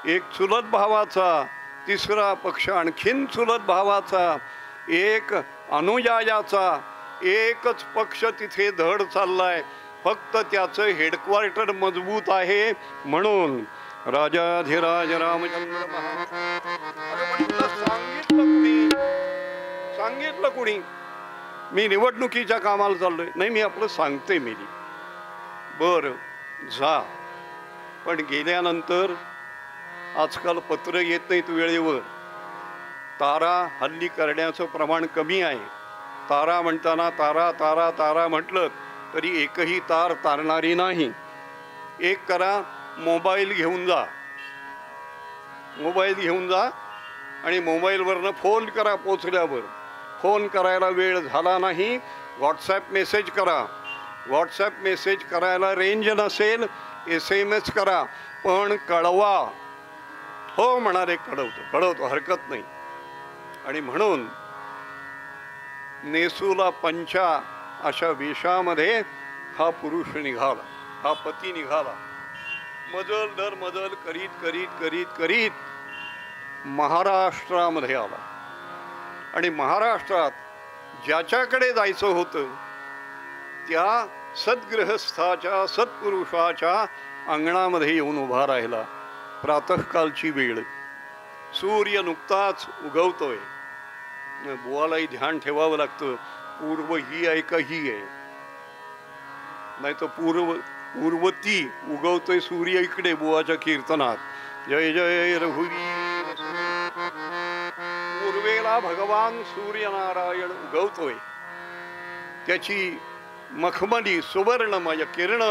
एक चुलत भावाचा, तिसरा पक्ष आणखीन चुलत भावाचा, एक अनुयायाचा, एकच पक्ष तिथे धड चाललाय. फक्त त्याचं हेडक्वार्टर मजबूत आहे म्हणून राजाधिराज रामचंद्र सांगितलं कुणी मी निवडणुकीच्या कामाला चाललोय? नाही, मी आपलं सांगते मेली. बर जा, पण गेल्यानंतर आजकाल पत्र येत नाहीत वेळेवर. तारा हल्ली करण्याचं प्रमाण कमी आहे. तारा म्हणताना तारा तारा तारा म्हटलं तरी एकही तार तारणारी नाही. एक करा, मोबाईल घेऊन जा, मोबाईल घेऊन जा आणि मोबाईलवरनं फोन करा. पोचल्यावर फोन करायला वेळ झाला नाही, व्हॉट्सॲप मेसेज करा. व्हॉट्सॲप मेसेज करायला रेंज नसेल, SMS करा, पण कळवा. हो म्हणाले, कळवतो, हरकत नाही. आणि म्हणून नेसूला पंचा अशा वेशामध्ये हा पुरुष निघाला, हा पती निघाला. मजल दर मजल करीत करीत करीत करीत महाराष्ट्रामध्ये आला. आणि महाराष्ट्रात ज्याच्याकडे जायचं होतं त्या सद्गृहस्थाच्या, सत्पुरुषाच्या अंगणामध्ये येऊन उभा राहिला. प्रातःकालची वेळ, सूर्य नुकताच उगवतोय. बुवालाही ध्यान ठेवावं लागतं, पूर्व ही आहे का ही आहे, नाही तर पूर्वती उगवतोय सूर्य इकडे बुवाच्या कीर्तनात. जय जय रघुवीर. पूर्वेला भगवान सूर्यनारायण उगवतोय. त्याची मखमली सुवर्णमय किरण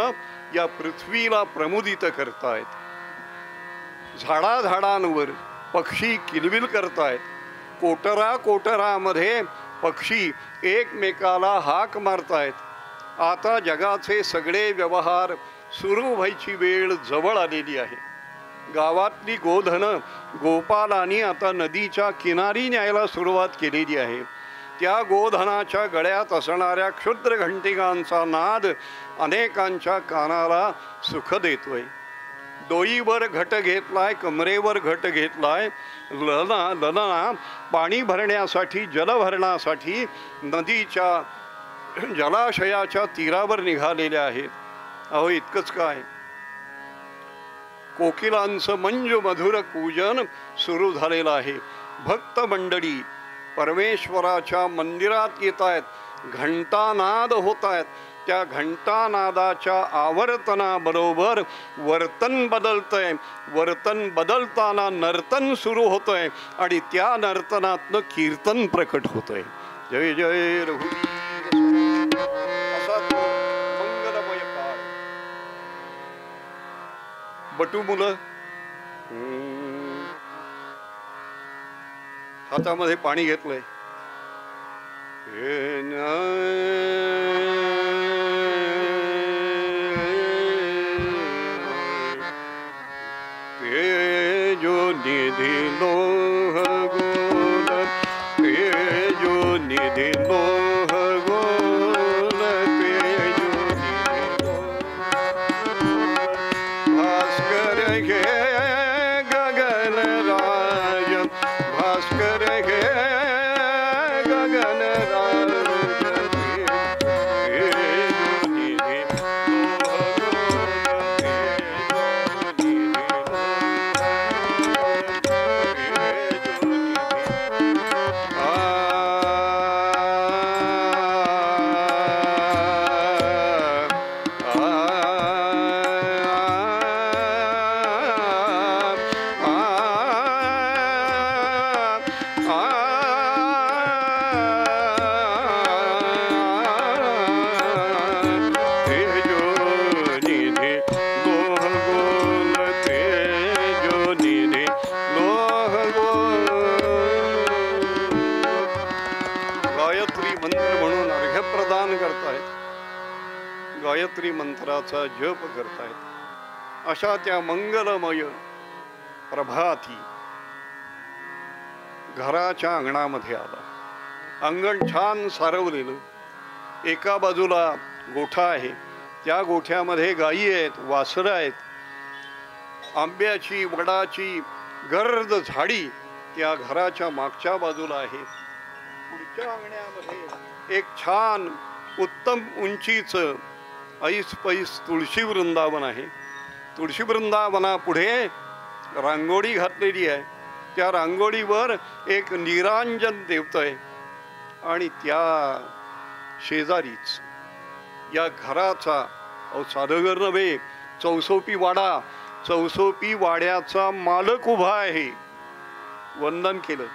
या पृथ्वीला प्रमुदित करतायत. झाडाझाडांवर पक्षी किलबिल करतायत. कोटरामध्ये पक्षी एकमेकाला हाक मारतायत. आता जगाचे सगळे व्यवहार सुरू व्हायची वेळ जवळ आलेली आहे. गावातली गोधनं गोपालांनी आता नदीच्या किनारी न्यायला सुरुवात केलेली आहे. त्या गोधनाच्या गळ्यात असणाऱ्या क्षुद्र घंटिकांचा नाद अनेकांच्या कानाला सुख देतोय. डोईवर घट घेतलाय, कमरेवर घट घेतलाय. ललना पाणी भरण्यासाठी, जलभरणासाठी नदीच्या जलाशयाच्या तीरावर निघालेल्या आहेत. अहो, इतकंच काय, कोकिलांचं मंजू मधुर पूजन सुरू झालेलं आहे. भक्त मंडळी परमेश्वराच्या मंदिरात येत आहेत. घंटानाद होत आहेत. त्या घंटानादाच्या आवर्तनाबरोबर वर्तन बदलतंय. वर्तन बदलताना नर्तन सुरू होतंय आणि त्या नर्तनातनं कीर्तन प्रकट होतंय. जय जय रघुवीर. असा तो मंगलमय काळ. बटू मुलं हातामध्ये पाणी घेतलंय. ते जो निधी लोह गोल, ते जो निधी लोह गोल, ते जो निधी भास्कर घे गगन राज, भास्कर घे गगन राज. गायत्री मंत्राचा जप करतायत. अशा त्या मंगलमय प्रभाती घराच्या अंगणामध्ये आला. अंगण छान सारवलेलं. एका बाजूला गोठा आहे. त्या गोठ्यामध्ये गायी आहेत, वासरं आहेत. आंब्याची वडाची गर्द झाडी त्या घराच्या मागच्या बाजूला आहे. पुढच्या अंगण्यामध्ये एक छान उत्तम उंचीचं ऐस पैस तुळशी वृंदावन आहे. तुळशी वृंदावनापुढे रांगोळी घातलेली आहे. त्या रांगोळीवर एक निरांजन देवतंय आणि त्या शेजारीच या घराचा साधगर नव्हे, चौसोपी वाडा, चौसोपी वाड्याचा मालक उभा आहे. वंदन केलं.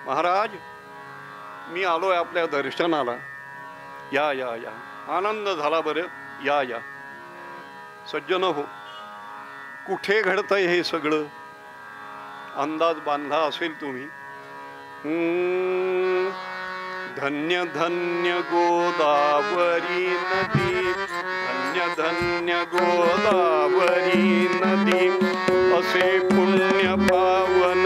महाराज, मी आलोय आपल्या दर्शनाला. या या या, आनंद झाला बरं. या या. सज्जन हो, कुठे घडतंय हे सगळं? अंदाज बांधला असेल तुम्ही. धन्य धन्य गोदावरी नदी, धन्य धन्य गोदावरी नदी, असे पुण्य पावन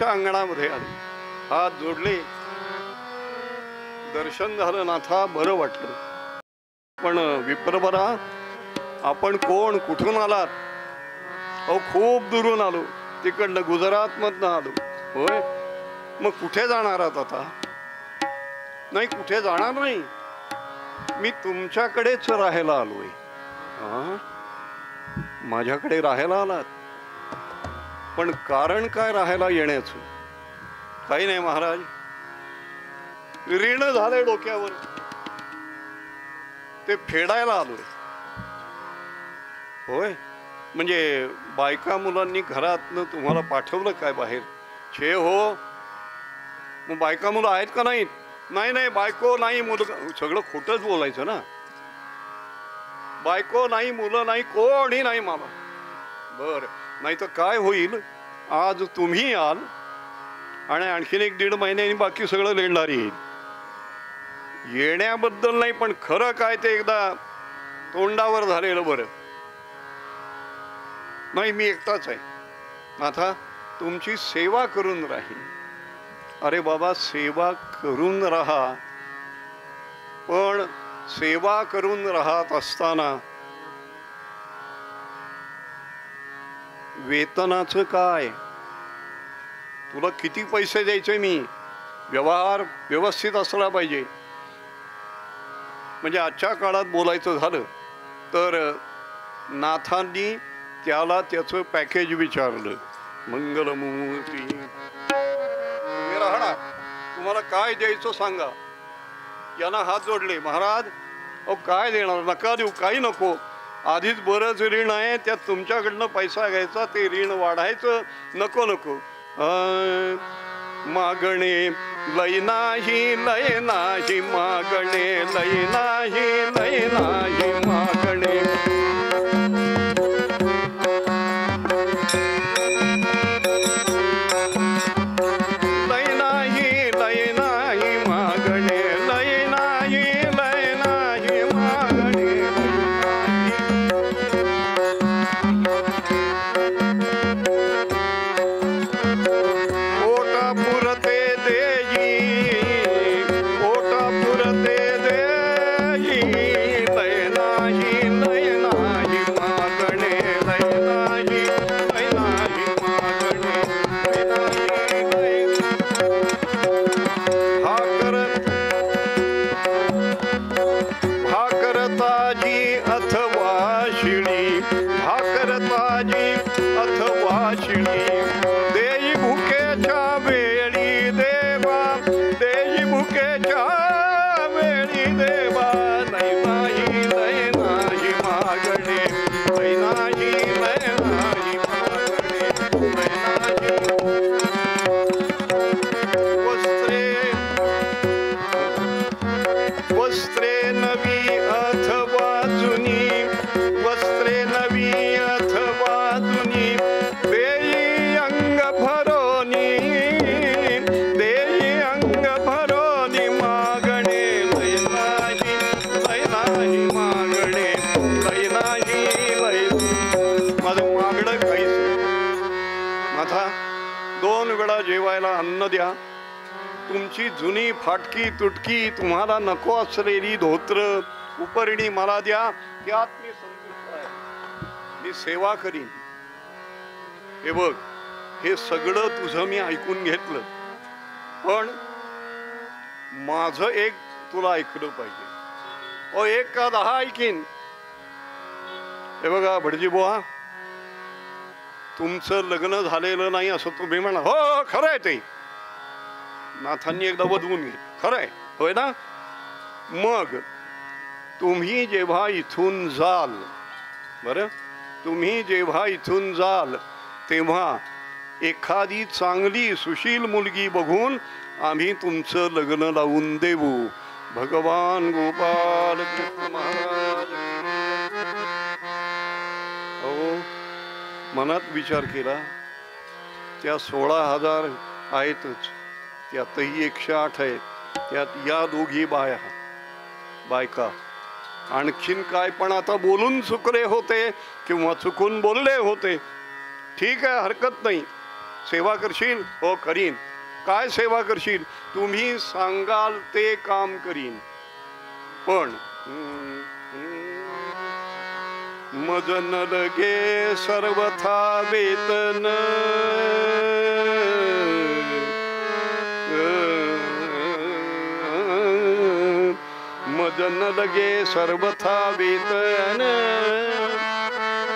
अंगणामध्ये आले. हात जोडले, दर्शन झालं. नाथा, बरं वाटलं. पण विप्रवरा, आपण कोण, कुठून आलात? अहो, खूप दुरून आलो, तिकडनं गुजरात मधनं आलो. होय, मग कुठे जाणार आहात आता? नाही, कुठे जाणार नाही, मी तुमच्याकडेच राहायला आलोय. माझ्याकडे राहायला आलात? पण कारण काय राहायला येण्याचं? काही नाही महाराज, ऋण झालंय डोक्यावर, ते फेडायला आलोय. होय, म्हणजे बायका मुलांनी घरातनं तुम्हाला पाठवलं काय बाहेर? छे हो, मग बायका मुलं आहेत का नाहीत? नाही नाही, बायको नाही, मुलं, सगळं खोटंच बोलायचं ना. बायको नाही, मुलं नाही, कोणी नाही मला. बर, नाही तर काय होईल, आज तुम्ही याल आणि आणखीन 1-1.5 महिन्यांनी बाकी सगळं लेणार येईल. येण्याबद्दल नाही, पण खरं काय ते एकदा तोंडावर झालेलं बरं. नाही, मी एकटाच आहे. आता तुमची सेवा करून राहील. अरे बाबा, सेवा करून राहा, पण सेवा करून राहत असताना वेतनाचं काय? तुला किती पैसे द्यायचे? मी व्यवहार व्यवस्थित असला पाहिजे. म्हणजे आजच्या काळात बोलायचं झालं तर नाथांनी त्याला त्याचं पॅकेज विचारलं. मंगलमूर्ती, राहणार, तुम्हाला काय द्यायचं सांगा. यांना हात जोडले. महाराज, अहो काय देणार? नका देऊ, काही नको. आधीच बरंच ऋण आहे, त्यात तुमच्याकडनं पैसा घ्यायचा, ते ऋण वाढायचं. नको नको. मागणे लय नाही मागणे, लय नाही मागणे. अन्न द्या. तुमची जुनी फाटकी तुटकी तुम्हाला नको असलेली धोत्र उपरणी मला द्या. त्यात मी संतुष्ट आहे. मी सेवा करीन. हे बघ, हे सगळं तुझं मी ऐकून घेतलं, पण माझं एक तुला ऐकलं पाहिजे. ओ 1 का 10 ऐकीन. हे बघा भटजी बुवा, तुमचं लग्न झालेलं नाही असं तुम्ही म्हणा. हो खरं आहे ते. नाथांनी एकदा बदवून घे. खरंय, होय ना. मग तुम्ही जेव्हा इथून जाल, बरं, तुम्ही जेव्हा इथून जाल तेव्हा एखादी चांगली सुशील मुलगी बघून आम्ही तुमचं लग्न लावून देऊ. भगवान गोपाल कृष्ण महाराज. हो, मनात विचार केला. त्या 16,000 आहेतच, त्यातही 108 आहेत. त्यात या दोघी बायका आणखीन काय, पण आता बोलून चुकले होते किंवा चुकून बोलले होते. ठीक आहे, हरकत नाही. सेवा करशील? हो करीन. काय सेवा करशील? तुम्ही सांगाल ते काम करीन. पण मज न लगे सर्वथा वेतन, मज न लगे सर्वथा वेतन,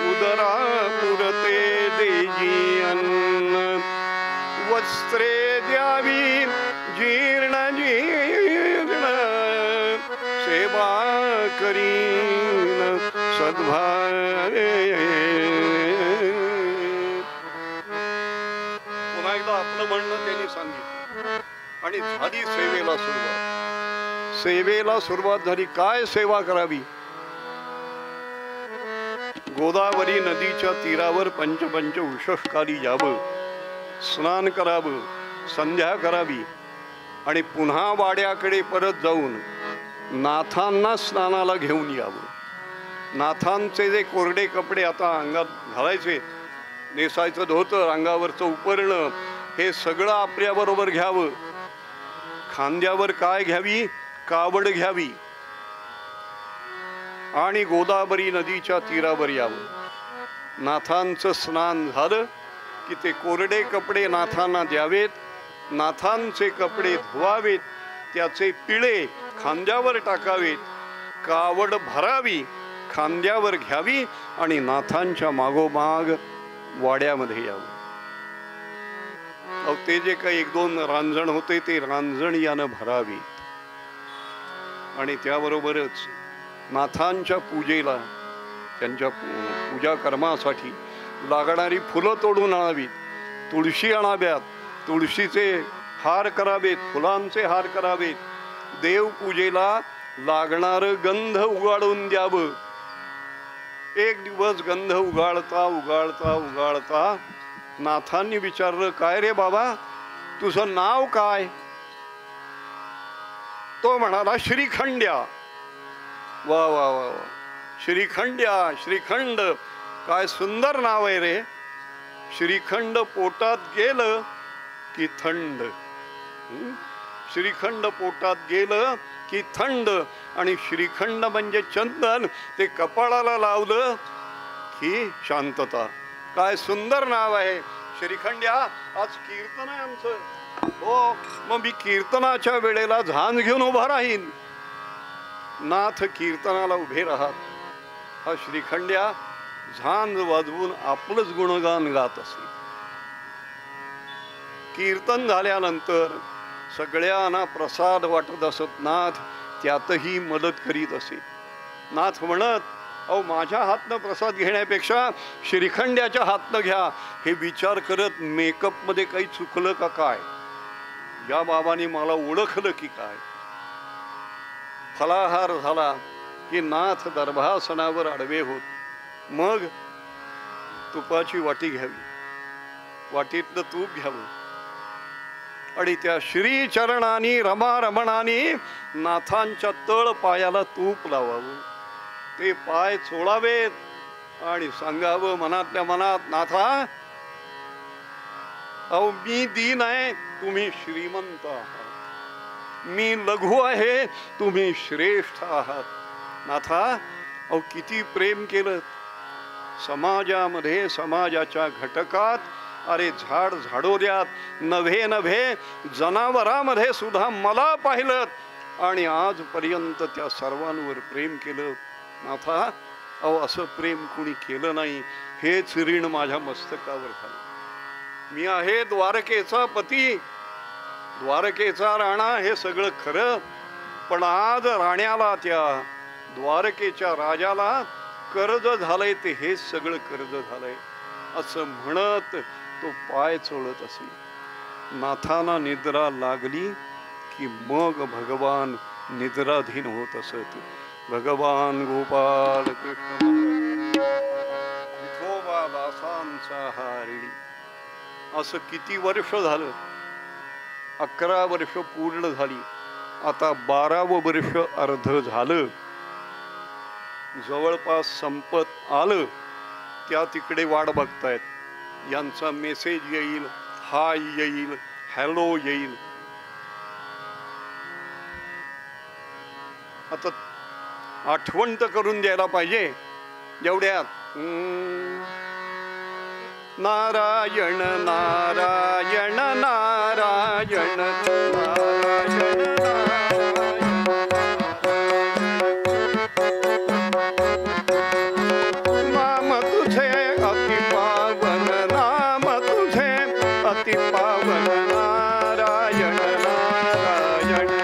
उदरा पुरते देजी अन्न, वस्त्रे द्यावी जीर्ण जीर्ण, सेवा करीन सद्भावे. पुन्हा एकदा आपलं म्हणणं त्यांनी सांगितलं आणि झाली सेवेला सुरुवात. सेवेला सुरुवात झाली. काय सेवा करावी? गोदावरी नदीच्या तीरावर पंचपंच उषःकाली यावं, स्नान करावं, संध्या करावी आणि पुन्हा वाड्याकडे परत जाऊन नाथांना स्नानाला घेऊन यावं. नाथांचे जे कोरडे कपडे आता अंगात घालायचे, नेसायचं धोतर, अंगावरचं उपरणं, हे सगळं आपल्याबरोबर घ्यावं. खांद्यावर काय घ्यावी? कावड घ्यावी आणि गोदावरी नदीच्या तीरावर यावं. नाथांचं स्नान झालं की ते कोरडे कपडे नाथांना द्यावेत, नाथांचे कपडे धुवावेत, त्याचे पिळे खांद्यावर टाकावेत, कावड भरावी, खांद्यावर घ्यावी आणि नाथांच्या मागोमाग वाड्यामध्ये यावं. ते जे काही 1-2 रांजण होते ते रांजण यानं भरावी आणि त्याबरोबरच नाथांच्या पूजेला, त्यांच्या पूजा कर्मासाठी लागणारी फुलं तोडून आणावीत, तुळशी आणाव्यात, तुळशीचे हार करावेत, फुलांचे हार करावेत, देवपूजेला लागणारं गंध उगाळून द्यावं. एक दिवस गंध उगाळता उगाळता उगाळता नाथांनी विचारलं, काय रे बाबा, तुझं नाव काय? तो म्हणाला, श्रीखंड्या. वा वा वा वा, श्रीखंड्या, श्रीखंड, काय सुंदर नाव आहे रे. श्रीखंड पोटात गेलं की थंड. श्रीखंड पोटात गेलं की थंड. आणि श्रीखंड म्हणजे चंदन, ते कपाळाला लावलं की शांतता. काय सुंदर नाव आहे श्रीखंड्या. आज कीर्तन आहे आमचं. हो, मग मी कीर्तनाच्या वेळेला झांज घेऊन उभा राहीन. नाथ कीर्तनाला उभे राहत. हा श्रीखंड्या झांज वाजवून आपलंच गुणगान गात असे. कीर्तन झाल्यानंतर सगळ्यांना प्रसाद वाटत असत. नाथ त्यातही मदत करीत असे. नाथ म्हणत, अहो माझ्या हातनं प्रसाद घेण्यापेक्षा श्रीखंड्याच्या हातनं घ्या. हे विचार करत मेकअपमध्ये काही चुकलं का काय, या बाबांनी मला ओळखलं की काय. फलाहार झाला की नाथ दर्भासनावर आडवे होत. मग तुपाची वाटी घ्यावी, वाटीतलं तूप घ्यावं आणि त्या श्री चरणानी रमारमणानी नाथांच्या तळ पायाला तूप लावावं. ते पाय चोळावेत आणि सांगावं मनातल्या मनात, नाथा अहो मी दीन आहे, तुम्ही श्रीमंत आहात. मी लघु आहे, तुम्ही श्रेष्ठ आहात. नाथा अहो किती प्रेम केलं समाजामध्ये, समाजाच्या घटकात. अरे झाड झाडोऱ्यात नव्हे नव्हे जनावरामध्ये सुद्धा मला पाहिलं आणि आजपर्यंत त्या सर्वांवर प्रेम केलं. नाथा अहो असं प्रेम कुणी केलं नाही. हेच ऋण माझ्या मस्तकावर झालं. मी आहे द्वारकेचा पती, द्वारकेचा राणा, हे सगळं खरं. पण आज राण्याला, त्या द्वारकेच्या राजाला कर्ज झालंय, ते हेच सगळं कर्ज झालंय असं म्हणत तो पाय चोळत असे. नाथांना निद्रा लागली की मग भगवान निद्राधीन होत असत. भगवान गोपाल कृष्ण विठोबा दासांचा हारी. असं किती वर्ष झालं? 11 वर्ष पूर्ण झाली. आता 12वं वर्ष अर्ध झालं, जवळपास संपत आलं. त्या तिकडे वाट बघतायत. यांचा मेसेज येईल, हाय येईल, हॅलो येईल. आता आठवण तर करून द्यायला पाहिजे. जेवढ्यात नारायण नारायण नारायण नारायण नाम तुझे अति पावन, नाम तुझे अति पावन, नारायण नारायण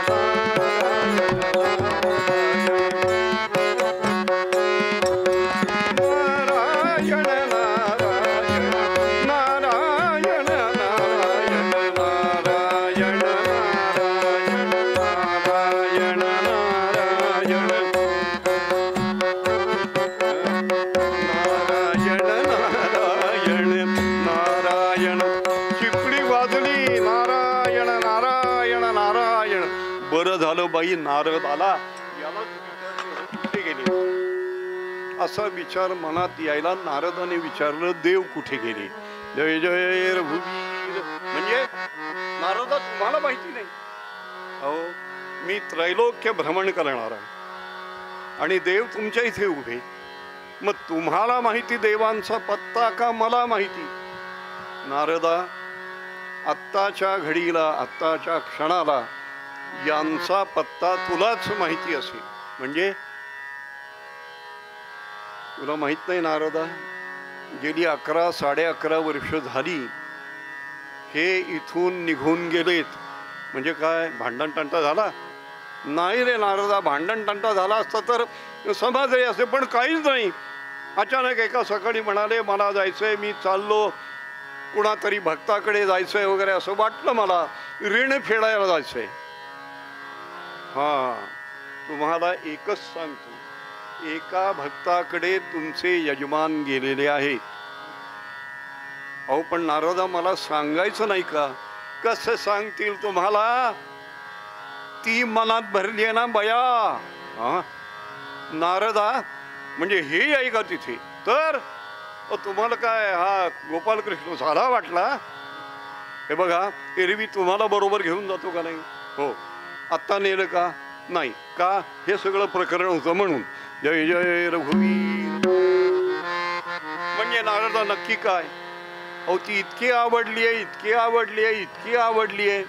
बाई नारद आला, याला कुठे गेले असा विचार मनात यायला नारदाने विचारलं, देव कुठे गेले? जय जय रघुवीर. म्हणजे नारदा तुम्हाला माहिती नाही? अहो मी त्रैलोक्य भ्रमण करणार आहे आणि देव तुमच्या इथे उभे. मग तुम्हाला माहिती देवांचा पत्ता का मला माहिती? नारदा, आत्ताच्या घडीला, आत्ताच्या क्षणाला यांचा पत्ता तुलाच माहिती असेल. म्हणजे तुला माहित नाही नारदा? गेली 11 11.5 वर्ष झाली हे इथून निघून गेलेत. म्हणजे काय भांडण तंटा झाला? नाही रे नारदा, भांडण तंटा झाला असता तर समजले असे, पण काहीच नाही. अचानक एका सकाळी म्हणाले मला जायचंय, मी चाललो. कुणातरी भक्ताकडे जायचंय वगैरे असं वाटलं मला, ऋण फेडायला जायचंय. हा, तुम्हाला एकच सांगतो, एका भक्ताकडे तुमचे यजमान गेलेले आहेत. अहो पण नारदा मला सांगायचं नाही का? कसं सांगतील तुम्हाला? ती मनात भरली आहे ना बया. हा, नारदा म्हणजे हे आहे का तिथे? तर तुम्हाला काय हा गोपालकृष्ण झाला वाटला? हे बघा, एरवी तुम्हाला बरोबर घेऊन जातो का नाही? हो. आत्ता नेलं का? नाही. का? हे सगळं प्रकरण होतं म्हणून. जय जय रघुवीर. म्हणजे नारदा नक्की काय? अहो ती इतकी आवडली आहे, इतकी आवडली आहे, इतकी आवडली आहे.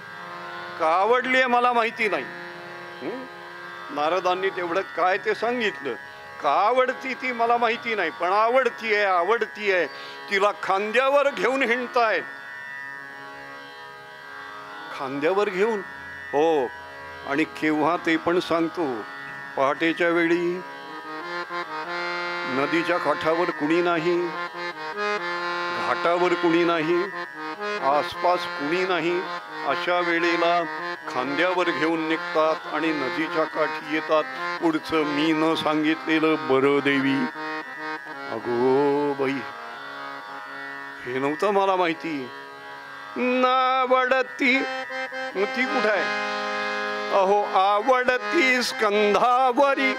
का आवडली आहे मला माहिती नाही. नारदांनी तेवढं काय ते सांगितलं. का आवडती ती मला माहिती नाही, पण आवडती आहे, आवडती आहे. तिला खांद्यावर घेऊन हिंडतायत. खांद्यावर घेऊन? हो. आणि केव्हा ते पण सांगतो. पहाटेच्या वेळी नदीच्या काठावर कुणी नाही, घाटावर कुणी नाही, आसपास कुणी नाही. अशा वेळेला खांद्यावर घेऊन निघतात आणि नदीच्या काठी येतात. पुढचं मी न सांगितलेलं बरं देवी. अगो बाई, हे नव्हतं मला माहिती. नावडती ती कुठं आहे? अहो आवडती स्कंधावरी.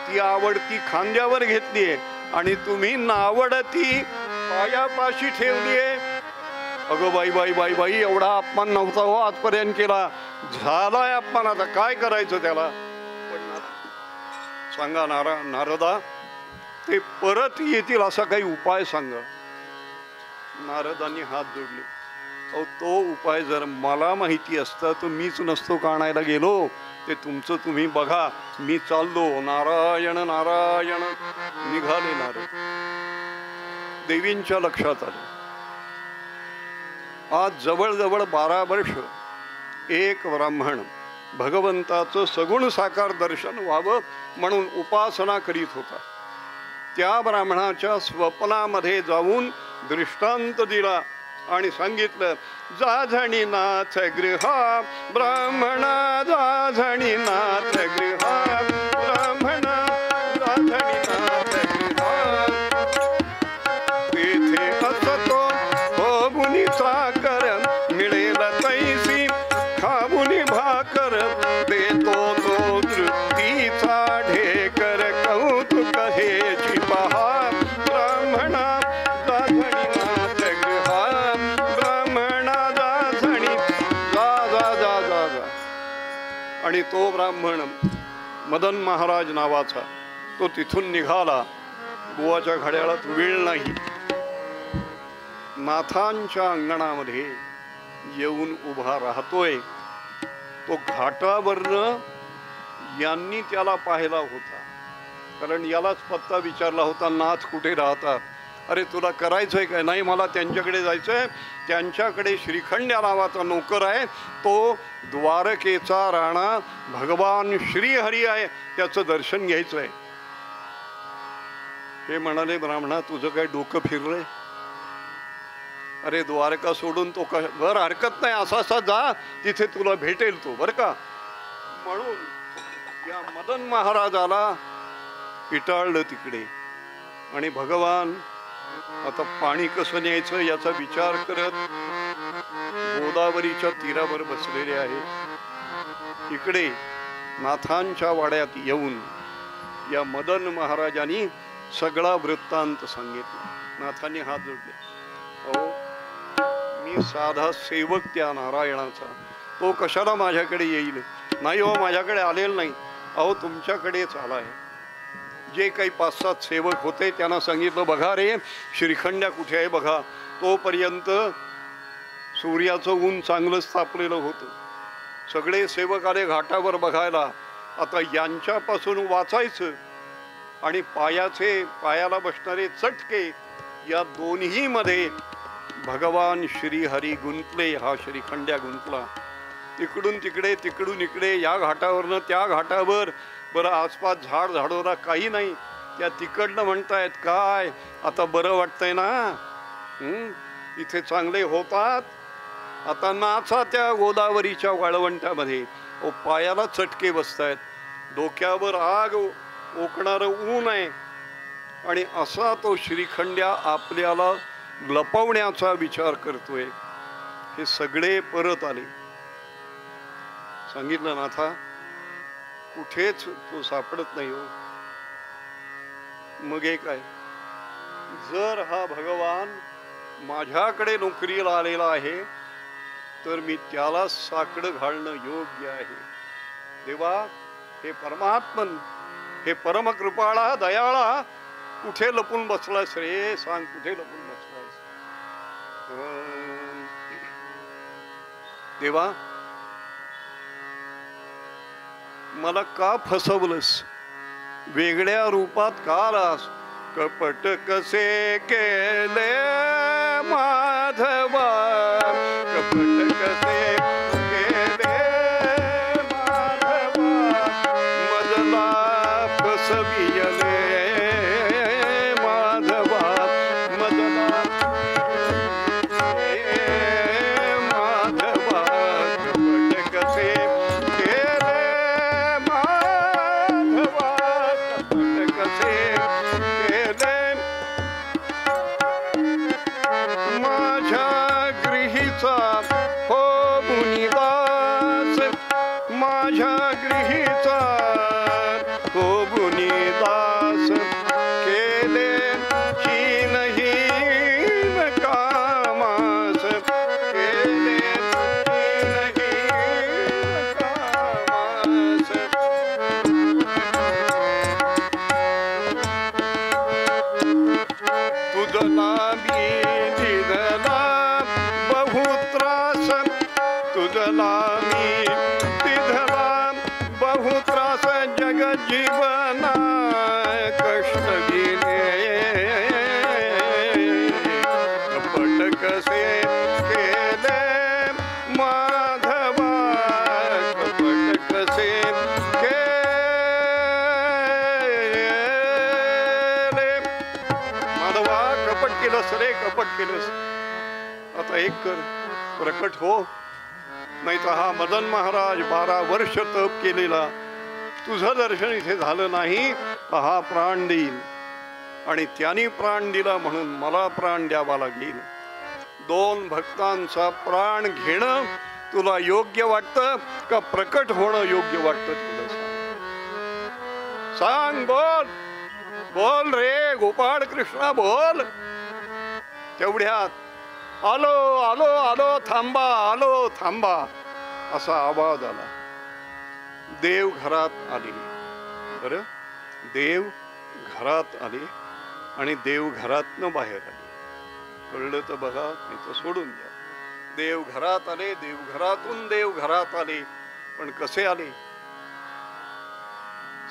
ती आवडती खांद्यावर घेतलीये आणि तुम्ही नावडती पायापाशी ठेवलीये. अगो बाई बाई बाई बाई, एवढा अपमान नव्हता हो आजपर्यंत केला. झालाय अपमान, आता काय करायचं त्याला? सांगा नारदा, ते परत येतील असा काही उपाय सांगा. नारदांनी हात जोडले. अहो तो उपाय जर मला माहिती असता तर मीच नसतो का आणायला गेलो. ते तुमचं तुम्ही बघा, मी चाललो. नारायण नारायण. निघाले नारद. देवींच्या लक्षात आलं, आज जवळजवळ 12 वर्ष एक ब्राह्मण भगवंताचं सगुण साकार दर्शन व्हावं म्हणून उपासना करीत होता. त्या ब्राह्मणाच्या स्वप्नामध्ये जाऊन दृष्टांत दिला आणि सांगितलं, जाझणी नाथ गृहा ब्राह्मणा, जाझणी नाथ गृहा ब्राह्मणा, जाझणी नाथ गृहा. तेथे असतो हो मुनी साकर, मिळेल तैसी खामुनी भाकर. देतो तो तृप्तीचा ढेकर, कौतुक हेची पहा ब्राह्मणा, जाझणी नाथ गृहा ब्राह्मणा, जाझणी. जा जा जा जा जा. आणि तो ब्राह्मण मदन महाराज नावाचा, तो तिथून निघाला. बुवाच्या घड्याळात वेळ नाही. नाथांच्या अंगणामध्ये येऊन उभा राहतोय. तो घाटावरनं यांनी त्याला पाहिला होता, कारण यालाच पत्ता विचारला होता, नाथ कुठे राहतात? अरे तुला करायचंय काय? नाही, मला त्यांच्याकडे जायचंय. त्यांच्याकडे श्रीखंड्या नावाचा नोकर आहे, तो द्वारकेचा राणा भगवान श्रीहरी आहे, त्याचं दर्शन घ्यायचंय. हे म्हणाले, ब्राह्मणा तुझं काय डोकं फिरलंय? अरे द्वारका सोडून तो बर हरकत नाही, असा असा जा, तिथे तुला भेटेल तो, बर का. म्हणून या मदन महाराजाला पिटाळलं तिकडे. आणि भगवान आता पाणी कसं न्यायचं याचा विचार करत गोदावरीच्या तीरावर बसलेले आहेत. इकडे नाथांच्या वाड्यात येऊन या मदन महाराजांनी सगळा वृत्तांत सांगितला. नाथांनी हात जोडले. अहो मी साधा सेवक त्या नारायणाचा, तो कशाला माझ्याकडे येईल? नाही हो, माझ्याकडे आलेला नाही. अहो तुमच्याकडेच आलाय. जे काही 5-7 सेवक होते त्यांना सांगितलं, बघा रे श्रीखंड्या कुठे आहे बघा. तोपर्यंत सूर्याचं ऊन चांगलंच तापलेलं होतं. सगळे सेवक आले घाटावर बघायला. आता यांच्यापासून वाचायचं आणि पायाला बसणारे चटके, या दोन्ही मध्ये भगवान श्रीहरी गुंतले. हा श्रीखंड्या गुंतला. इकडून तिकडे तिकडून इकडे, या घाटावरनं त्या घाटावर. बरं आसपास झाड झाडोरा काही नाही. त्या तिकडनं म्हणतायत, काय आता बरं वाटतंय ना? इथे चांगले होतात. आता नाचा त्या गोदावरीच्या वाळवंटामध्ये. पायाला चटके बसतायत, डोक्यावर आग ओकणारं ऊन आहे, आणि असा तो श्रीखंड्या आपल्याला लपवण्याचा विचार करतोय. हे सगळे परत आले. सांगितलं नाथा, कुठेच तो सापडत नाही हो. मग हे काय, जर हा भगवान माझ्याकडे नोकरीला आलेला आहे तर मी त्याला साकडं घालणं योग्य आहे. देवा, हे परमात्मन, हे परमकृपाळा दयाळा, कुठे लपून बसलास रे? सांग, कुठे लपून बसलास? देवा, मला का फसवलंस? वेगळ्या रूपात का आलास? कपट कसे केले माधवा, कपट कसे केले माधवा, मजला फसविले माधवा, मजला माधवा, कपट कसे केले माधवा, कपट कसे माझ्या गृहीचा हो बुनिदास, माझ्या गृहीचा हो बुनिदास, केले हीनहीन कामास, केले हीनहीन कामास. तुझला मी दिधला बहु त्रास, तुझला मी दिधला बहु त्रास, जग जीवना कष्ट गेले. कपट कसे केले माधवा, कपट कसे कपट केलंस रे, कपट केलंस. आता एक कर, प्रकट हो, नाही तर हा मदन महाराज 12 वर्ष तप केलेला, तुझं दर्शन इथे झालं नाही तर हा प्राण देईल. आणि त्याने प्राण दिला म्हणून मला प्राण द्यावा लागेल. 2 भक्तांचा प्राण घेणं तुला योग्य वाटतं का प्रकट होणं योग्य वाटतं? तुला सांग, बोल, बोल रे गोपाळ कृष्णा, बोल. तेवढ्यात आलो आलो आलो, थांबा, आलो थांबा, असा आवाज आला. देव घरात आले. बरं, देव घरात आले आणि देव घरातनं बाहेर आले. कळलं तर बघा, नाही तर सोडून द्या. देव घरात आले, देव घरातून देव घरात आले. पण कसे आले?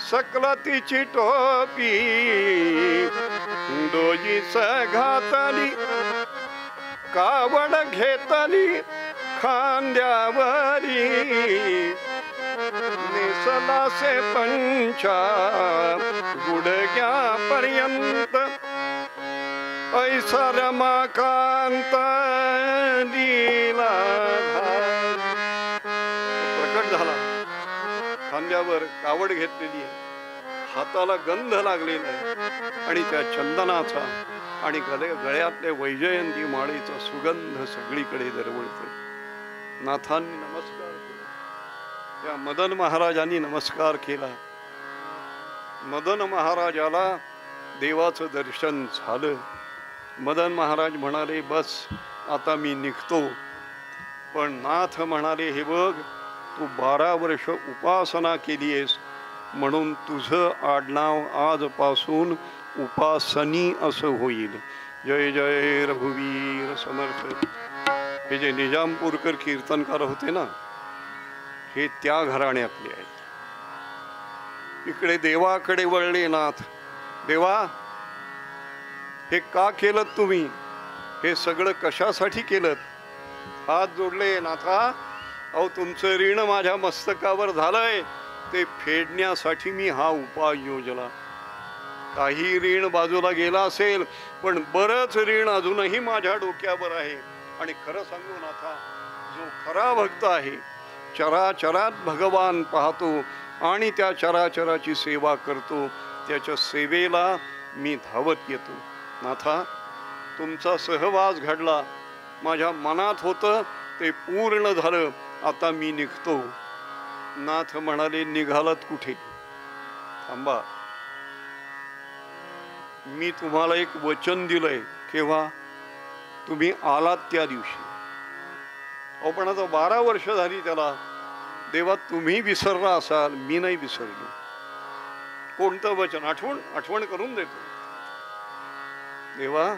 सकलतीची टोपी डोजीस घातली, कावड घेतली खांद्यावरी, नेसलासे पंचा गुडघ्यापर्यंत, ऐसा रमाकांत लीला. प्रकट झाला. खांद्यावर कावड घेतलेली आहे, हाताला गंध लागलेला आहे आणि त्या चंदनाचा आणि गळ्यातल्या वैजयंती माळेचा सुगंध सगळीकडे दरवळतो. नाथांनी नमस्कार केला, त्या मदन महाराजांनी नमस्कार केला. मदन महाराजाला देवाचं दर्शन झालं. मदन महाराज म्हणाले, बस आता मी निघतो. पण नाथ म्हणाले, हे बघ, तू 12 वर्ष उपासना केली आहेस म्हणून तुझं आडनाव आजपासून उपासनी असं होईल. जय जय रघुवीर समर्थ. हे जे निजामपूरकर कीर्तनकार होते ना, हे त्या घराण्यातले आहेत. इकडे देवाकडे वळले नाथ. देवा, हे का केलं तुम्ही? हे सगळं कशासाठी केलं? हात जोडले. नाथा, अहो, तुमचं ऋण माझ्या मस्तकावर झालंय, ते फेडण्यासाठी मी हा उपाय योजला. काही ऋण बाजूला गेला असेल, पण बरंच ऋण अजूनही माझ्या डोक्यावर आहे. आणि खरं सांगू नाथा, जो खरा भक्त आहे, चराचरात भगवान पाहतो आणि त्या चराचराची सेवा करतो, त्याच्या सेवेला मी धावत येतो. नाथा, तुमचा सहवास घडला, माझ्या मनात होतं ते पूर्ण झालं, आता मी निघतो. नाथ म्हणाले, निघालात कुठे? थांबा, मी तुम्हाला एक वचन दिलंय. केव्हा? तुम्ही आलात त्या दिवशी. अहो, पण आता 12 वर्ष झाली त्याला. देवा, तुम्ही विसरला असाल, मी नाही विसरलो. कोणतं वचन? आठवण करून देतो. देवा,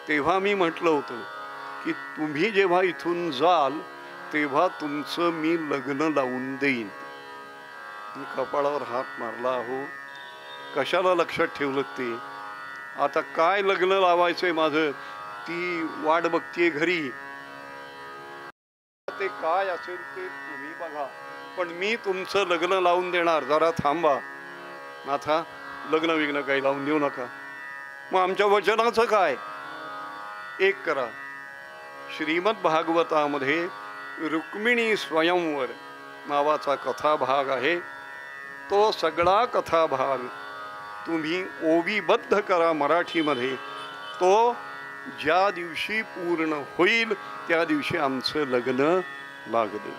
तेव्हा मी म्हटलं होतं की तुम्ही जेव्हा इथून जाल तेव्हा तुमचं मी लग्न लावून देईन. मी कपाळावर हात मारला. हो, कशाला लक्षात ठेवलं ते? आता काय लग्न लावायचंय माझं? ती वाट बघतीये घरी. ते काय असेल ते तुम्ही बघा, पण मी तुमचं लग्न लावून देणार. जरा थांबा नाथा, लग्न विग्न काही लावून देऊ नका. मग आमच्या वचनाचं काय? एक करा. श्रीमद भागवतामध्ये रुक्मिणी स्वयंवर नावाचा कथाभाग आहे. तो सगळा कथाभाग तुम्ही ओवीबद्ध करा मराठीमध्ये. तो ज्या दिवशी पूर्ण होईल त्या दिवशी आमचं लग्न लागलं.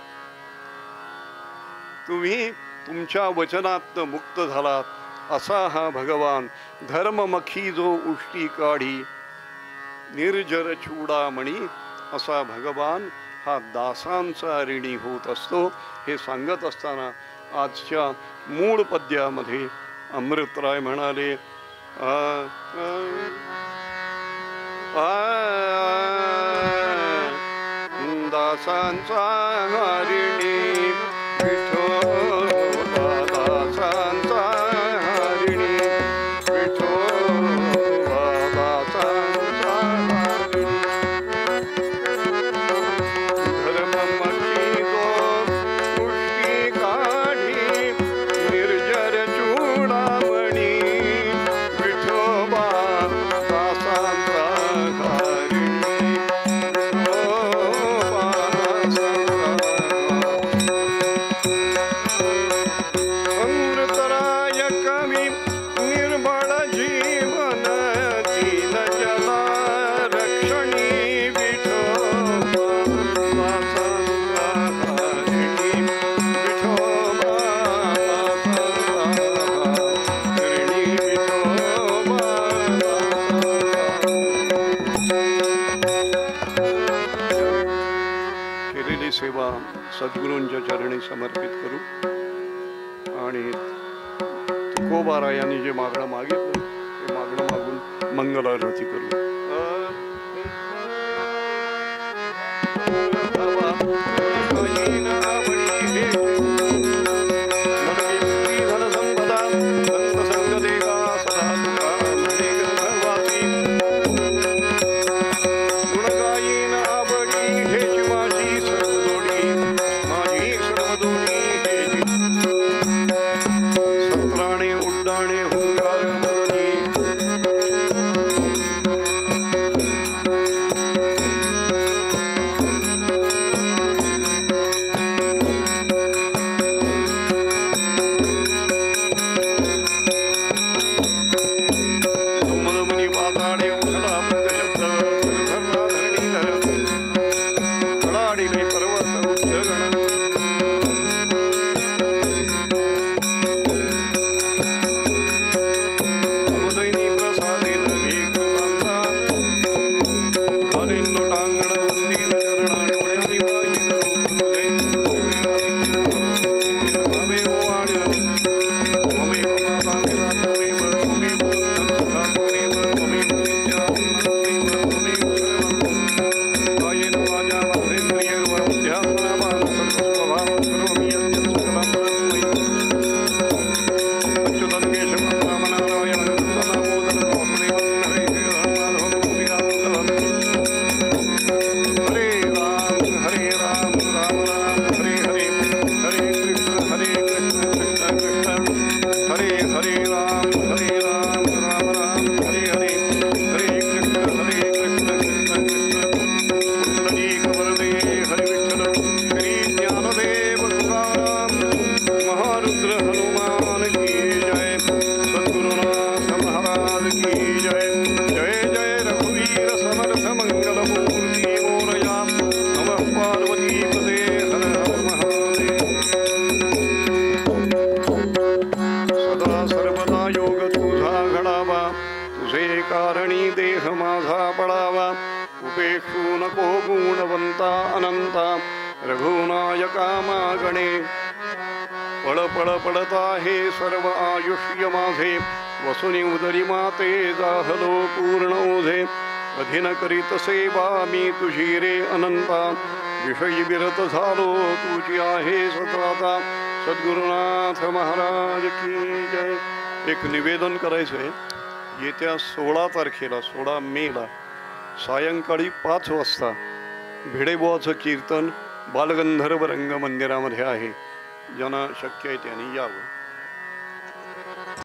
तुम्ही तुमच्या वचनातनं मुक्त झालात. असा हा भगवान धर्ममखी जो उष्टी काढी निर्जर चूडामणी, असा भगवान हा दासांचा ऋणी होत असतो. हे सांगत असताना आजच्या मूळ पद्यामध्ये अमृतराय म्हणाले, दासांचा ऋणी विठोबा, दासांचा ऋणी विठोबा, दासांचा ऋणी. धर्ममखी जो उष्टी काढी निर्जर चूडामणी, विठोबा दासांचा ऋणी, विठोबा अमृतराय कवी निर्मळ जीवन दीन जला रक्षणी, विठोबा दासांचा ऋणी, विठोबा दासांचा ऋणी, विठोबा केलेली सेवा सद्गुरूंच्या चरणी समर्पित करू आणि तुकोबारायांनी जे मागणं मागितलं ते मागणं मागून मंगलारती करू. वीरभद्र हनुमान की जय, सद्गुरुनाथ महाराज की जय। जय जय रघुवीर समर्थ मंगल मूर्ति मोरया, नमः पार्वती पदे हर हर महादेव। सदा सर्वदा योग तुझा घडावा, तुझे कारणी देह माझा पडावा। उपेक्षू नको गुणवंता अनंता, रघुनायका मागणे। पळ पळ पडत आहे सर्व आयुष्य माझे, वसुनी उदरी माते जाहलो पूर्ण ओझे। अधीन करीत सेवा मी तुझी रे अनंता, विषयी विरत झालो तुझी आहे सत्राता। सद्गुरुनाथ महाराज की जय। एक निवेदन करायचं आहे, येत्या 16 तारखेला 16 मेला सायंकाळी 5 वाजता भिडेबुवाचं कीर्तन बालगंधर्व रंगमंदिरामध्ये आहे। ज्यांना शक्य आहे त्यांनी यावं।